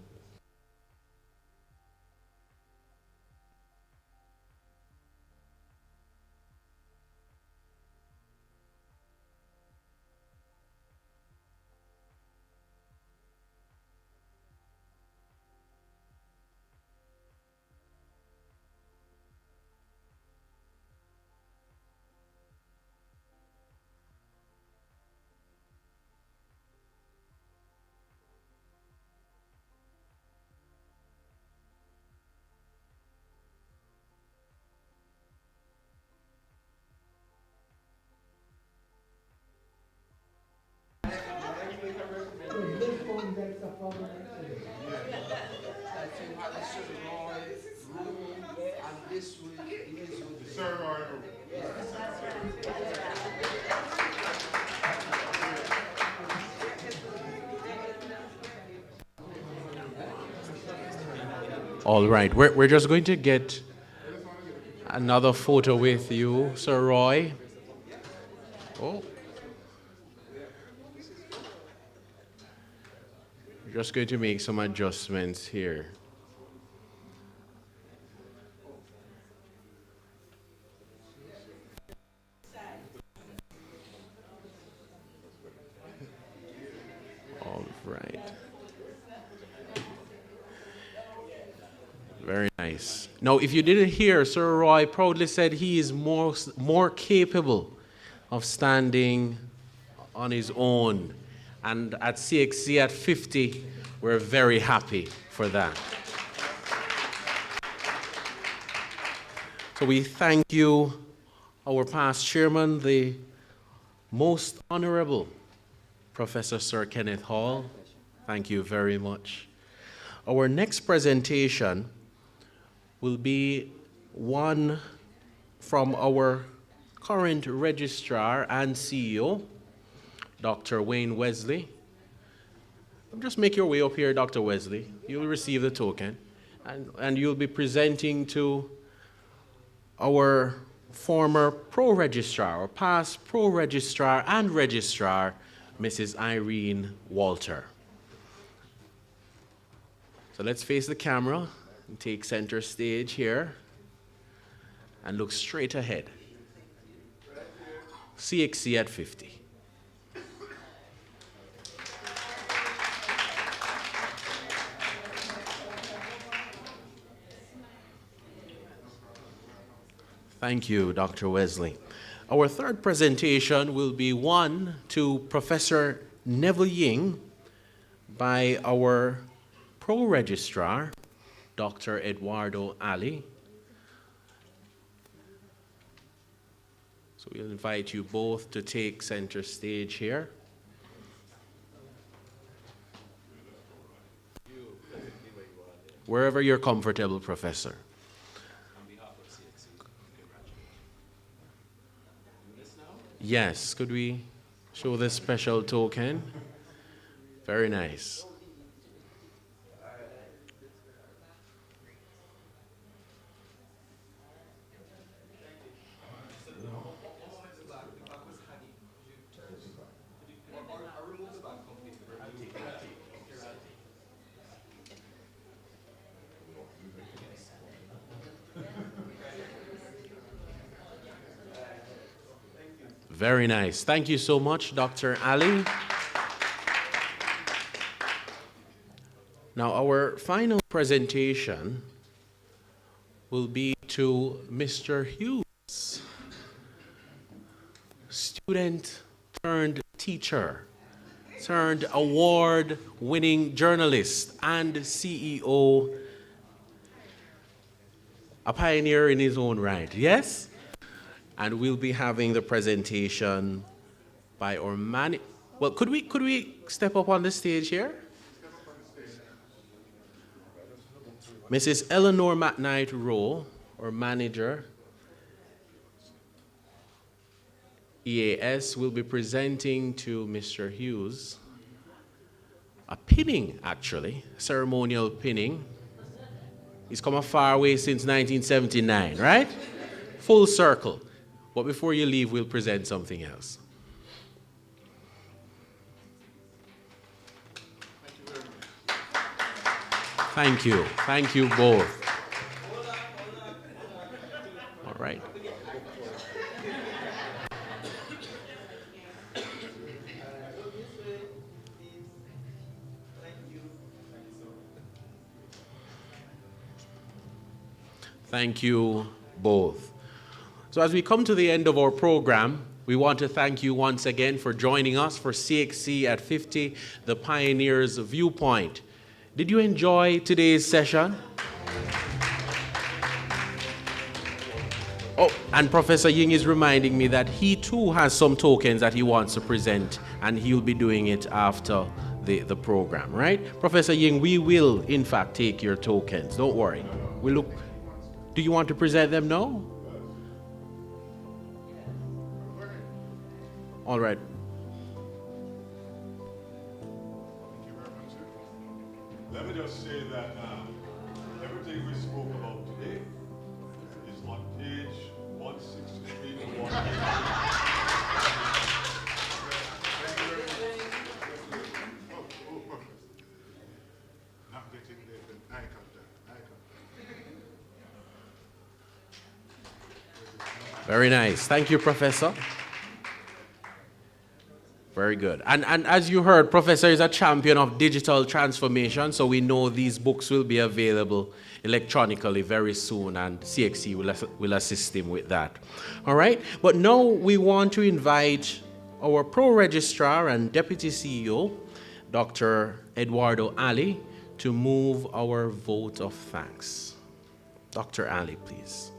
All right, we're just going to get another photo with you, Sir Roy. Oh. We're just going to make some adjustments here. All right. Very nice. Now, if you didn't hear, Sir Roy proudly said he is more capable of standing on his own. And at CXC at 50, we're very happy for that. So we thank you, our past chairman, the most honorable Professor Sir Kenneth Hall. Thank you very much. Our next presentation will be one from our current registrar and CEO, Dr. Wayne Wesley. Just make your way up here, Dr. Wesley. You'll receive the token, and you'll be presenting to our former pro-registrar, or past pro-registrar and registrar, Mrs. Irene Walter. So let's face the camera and take center stage here and look straight ahead. CXC at 50. Thank you, Dr. Wesley. Our third presentation will be one to Professor Neville Ying by our pro-registrar, Dr. Eduardo Ali. So we'll invite you both to take center stage here. Wherever you're comfortable, Professor. Yes, could we show this special token? Very nice. Very nice. Thank you so much, Dr. Ali. Now, our final presentation will be to Mr. Hughes, student turned teacher, turned award-winning journalist and CEO, a pioneer in his own right. Yes? And we'll be having the presentation by our well, could we step up on the stage here? Mrs. Eleanor McKnight Rowe, our manager, EAS, will be presenting to Mr. Hughes a pinning, actually, ceremonial pinning. He's come a far way since 1979, right? Full circle. But before you leave, we'll present something else. Thank you. Thank you both. All right. Thank you both. So as we come to the end of our program, we want to thank you once again for joining us for CXC at 50, the Pioneers Viewpoint. Did you enjoy today's session? Oh, and Professor Ying is reminding me that he too has some tokens that he wants to present, and he'll be doing it after the program, right? Professor Ying, we will in fact take your tokens. Don't worry. We look. Do you want to present them now? All right. Let me just say that everything we spoke about today is on page 163 to 163. Very nice. Thank you, Professor. Very good. And as you heard, Professor is a champion of digital transformation, so we know these books will be available electronically very soon, and CXC will assist him with that. All right? But now we want to invite our Pro-Registrar and Deputy CEO, Dr. Eduardo Ali, to move our vote of thanks. Dr. Ali, please.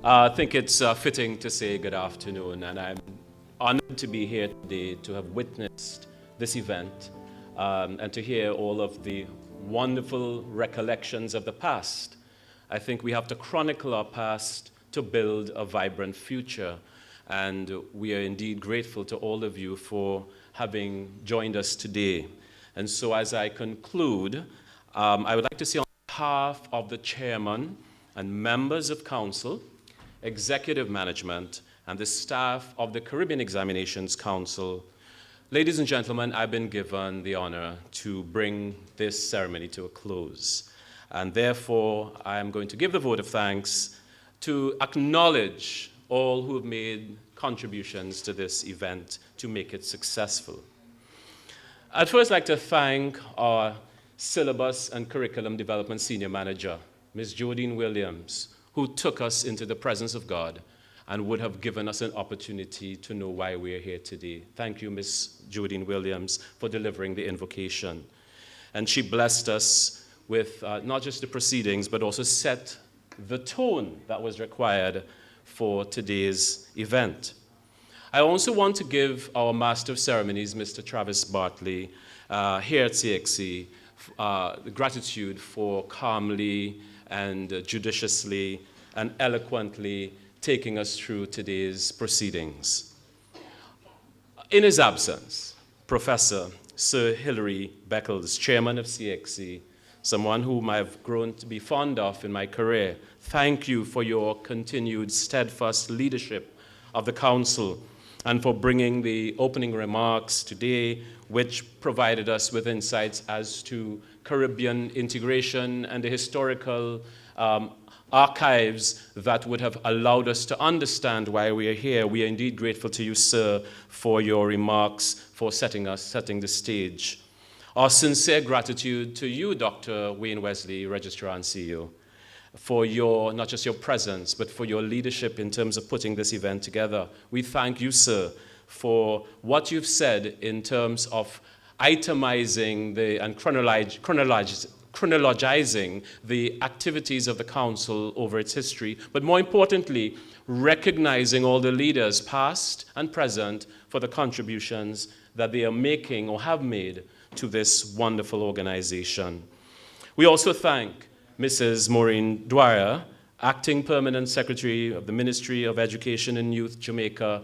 I think it's fitting to say good afternoon, and I'm honored to be here today to have witnessed this event and to hear all of the wonderful recollections of the past. I think we have to chronicle our past to build a vibrant future, and we are indeed grateful to all of you for having joined us today. And so as I conclude, I would like to say on behalf of the chairman and members of council, executive management, and the staff of the Caribbean Examinations Council, ladies and gentlemen, I've been given the honor to bring this ceremony to a close. And therefore, I am going to give the vote of thanks to acknowledge all who have made contributions to this event to make it successful. I'd first like to thank our Syllabus and Curriculum Development Senior Manager, Ms. Jodine Williams, who took us into the presence of God and would have given us an opportunity to know why we are here today. Thank you, Ms. Jodine Williams, for delivering the invocation. And she blessed us with not just the proceedings, but also set the tone that was required for today's event. I also want to give our Master of Ceremonies, Mr. Travis Bartley, here at CXC, the gratitude for calmly and judiciously and eloquently taking us through today's proceedings. In his absence, Professor Sir Hilary Beckles, chairman of CXC, someone whom I've grown to be fond of in my career, thank you for your continued steadfast leadership of the council and for bringing the opening remarks today, which provided us with insights as to Caribbean integration and the historical archives that would have allowed us to understand why we are here. We are indeed grateful to you, sir, for your remarks, for setting the stage. Our sincere gratitude to you, Dr. Wayne Wesley, Registrar and CEO, for your, not just your presence, but for your leadership in terms of putting this event together. We thank you, sir, for what you've said in terms of itemizing and chronologizing the activities of the council over its history, but more importantly, recognizing all the leaders, past and present, for the contributions that they are making or have made to this wonderful organization. We also thank Mrs. Maureen Dwyer, Acting Permanent Secretary of the Ministry of Education and Youth, Jamaica,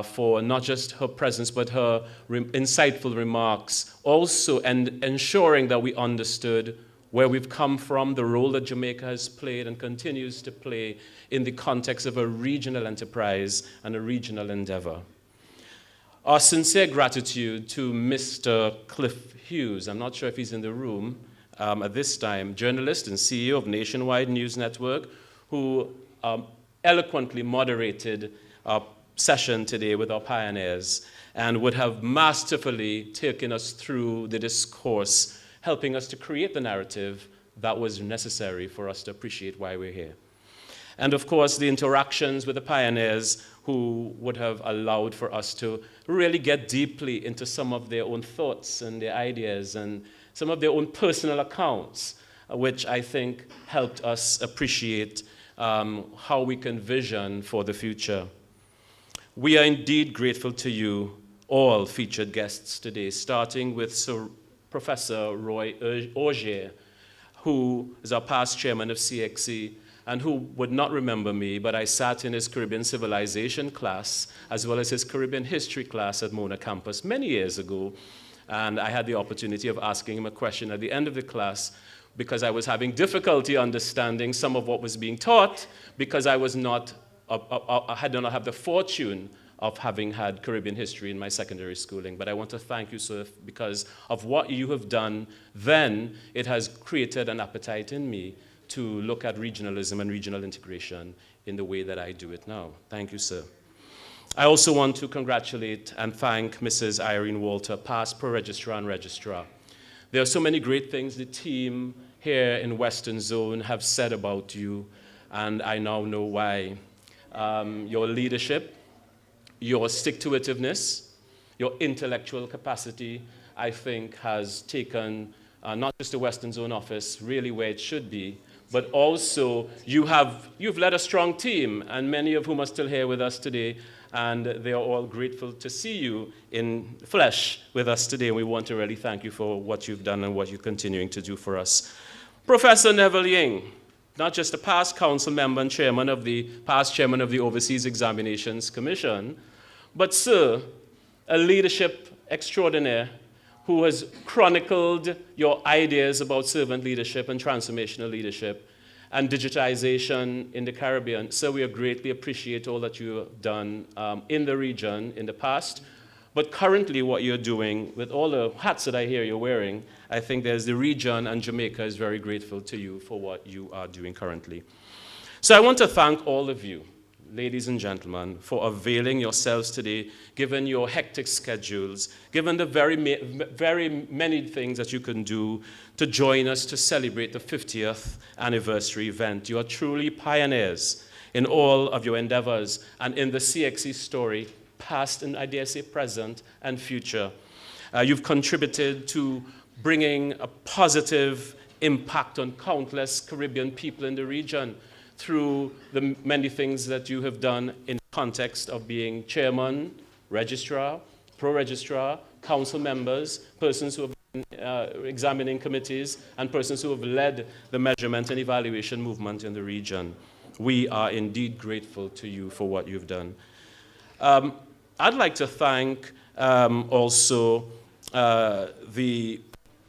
for not just her presence, but her insightful remarks, also and ensuring that we understood where we've come from, the role that Jamaica has played and continues to play in the context of a regional enterprise and a regional endeavor. Our sincere gratitude to Mr. Cliff Hughes, I'm not sure if he's in the room at this time, journalist and CEO of Nationwide News Network, who eloquently moderated our session today with our pioneers and would have masterfully taken us through the discourse, helping us to create the narrative that was necessary for us to appreciate why we're here. And of course, the interactions with the pioneers who would have allowed for us to really get deeply into some of their own thoughts and their ideas and some of their own personal accounts, which I think helped us appreciate how we can vision for the future. We are indeed grateful to you, all featured guests today, starting with Professor Roy Augier, who is our past chairman of CXC, and who would not remember me, but I sat in his Caribbean Civilization class, as well as his Caribbean History class at Mona campus many years ago, and I had the opportunity of asking him a question at the end of the class, because I was having difficulty understanding some of what was being taught, because I did not have the fortune of having had Caribbean history in my secondary schooling. But I want to thank you, sir, because of what you have done then. It has created an appetite in me to look at regionalism and regional integration in the way that I do it now. Thank you, sir. I also want to congratulate and thank Mrs. Irene Walter, past Pro-Registrar and Registrar. There are so many great things the team here in Western Zone have said about you, and I now know why. Your leadership, your stick-to-itiveness, your intellectual capacity, I think has taken not just the Western Zone office really where it should be, but also you've led a strong team, and many of whom are still here with us today, and they are all grateful to see you in flesh with us today, and we want to really thank you for what you've done and what you're continuing to do for us. Professor Neville Ying, not just a past council member and past chairman of the Overseas Examinations Commission, but, sir, a leadership extraordinaire who has chronicled your ideas about servant leadership and transformational leadership and digitization in the Caribbean. So we greatly appreciate all that you have done in the region in the past. But currently what you're doing with all the hats that I hear you're wearing, I think there's the region, and Jamaica is very grateful to you for what you are doing currently. So I want to thank all of you, ladies and gentlemen, for availing yourselves today, given your hectic schedules, given the very many things that you can do to join us to celebrate the 50th anniversary event. You are truly pioneers in all of your endeavors and in the CXC story, past and I dare say present and future. You've contributed to bringing a positive impact on countless Caribbean people in the region through the many things that you have done in the context of being chairman, registrar, pro-registrar, council members, persons who have been examining committees, and persons who have led the measurement and evaluation movement in the region. We are indeed grateful to you for what you've done. I'd like to thank also the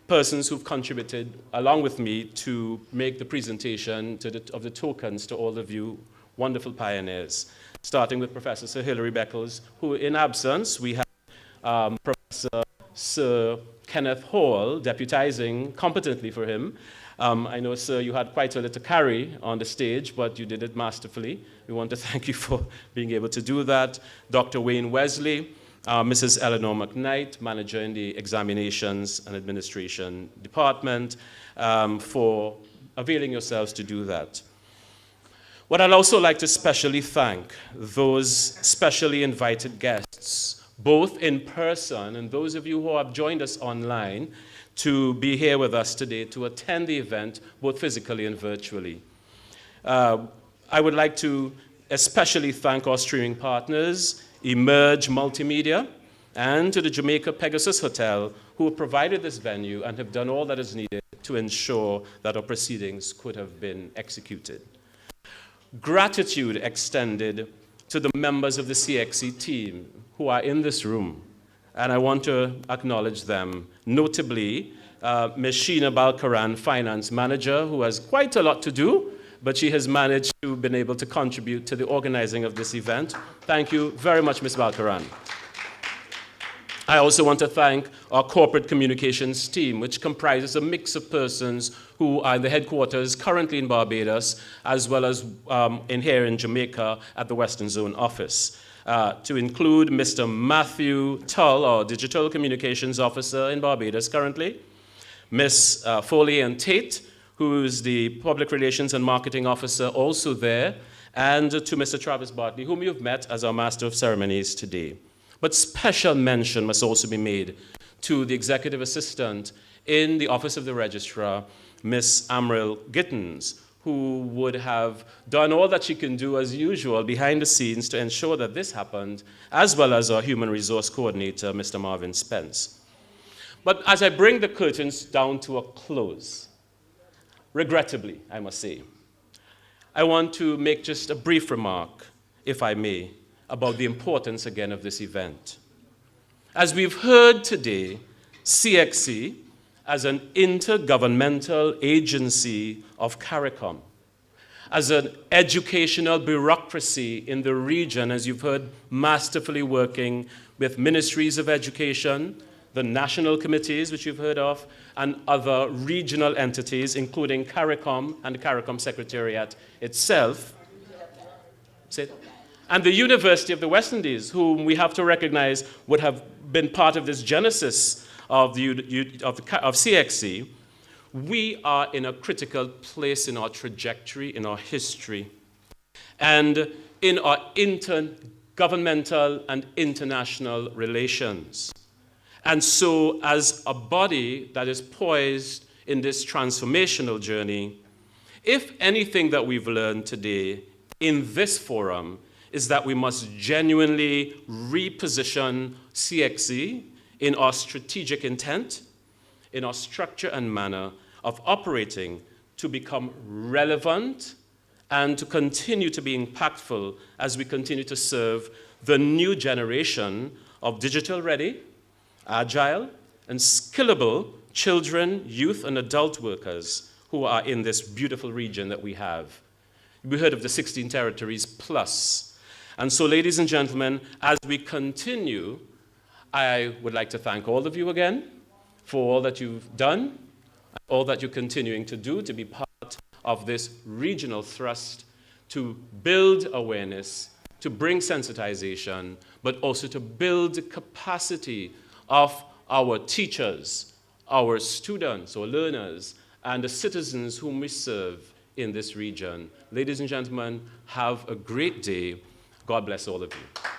persons who've contributed along with me to make the presentation of the tokens to all of you wonderful pioneers, starting with Professor Sir Hilary Beckles, who in absence we have Professor Sir Kenneth Hall deputizing competently for him. I know, sir, you had quite a little to carry on the stage, but you did it masterfully. We want to thank you for being able to do that. Dr. Wayne Wesley, Mrs. Eleanor McKnight, manager in the Examinations and Administration Department, for availing yourselves to do that. What I'd also like to specially thank those specially invited guests, both in person and those of you who have joined us online, to be here with us today to attend the event, both physically and virtually. I would like to especially thank our streaming partners, Emerge Multimedia, and to the Jamaica Pegasus Hotel, who have provided this venue and have done all that is needed to ensure that our proceedings could have been executed. Gratitude extended to the members of the CXC team who are in this room, and I want to acknowledge them, notably Ms. Sheena Balkaran, Finance Manager, who has quite a lot to do, but she has managed to be able to contribute to the organizing of this event. Thank you very much, Ms. Balkaran. I also want to thank our corporate communications team, which comprises a mix of persons who are in the headquarters currently in Barbados, as well as here in Jamaica at the Western Zone office. To include Mr. Matthew Tull, our Digital Communications Officer in Barbados currently, Ms. Foley and Tate, who is the Public Relations and Marketing Officer also there, and to Mr. Travis Bartley, whom you've met as our Master of Ceremonies today. But special mention must also be made to the Executive Assistant in the Office of the Registrar, Ms. Amril Gittins, who would have done all that she can do as usual behind the scenes to ensure that this happened, as well as our Human Resource Coordinator, Mr. Marvin Spence. But as I bring the curtains down to a close, regrettably, I must say, I want to make just a brief remark, if I may, about the importance again of this event. As we've heard today, CXC, as an intergovernmental agency of CARICOM, as an educational bureaucracy in the region, as you've heard, masterfully working with ministries of education, the national committees, which you've heard of, and other regional entities, including CARICOM and the CARICOM Secretariat itself, and the University of the West Indies, whom we have to recognize would have been part of this genesis of CXC, we are in a critical place in our trajectory, in our history, and in our intergovernmental and international relations. And so, as a body that is poised in this transformational journey, if anything that we've learned today in this forum is that we must genuinely reposition CXC in our strategic intent, in our structure and manner of operating to become relevant and to continue to be impactful as we continue to serve the new generation of digital-ready, agile, and skillable children, youth, and adult workers who are in this beautiful region that we have. We heard of the 16 territories plus. And so, ladies and gentlemen, as we continue, I would like to thank all of you again for all that you've done, all that you're continuing to do to be part of this regional thrust to build awareness, to bring sensitization, but also to build capacity of our teachers, our students or learners, and the citizens whom we serve in this region. Ladies and gentlemen, have a great day. God bless all of you.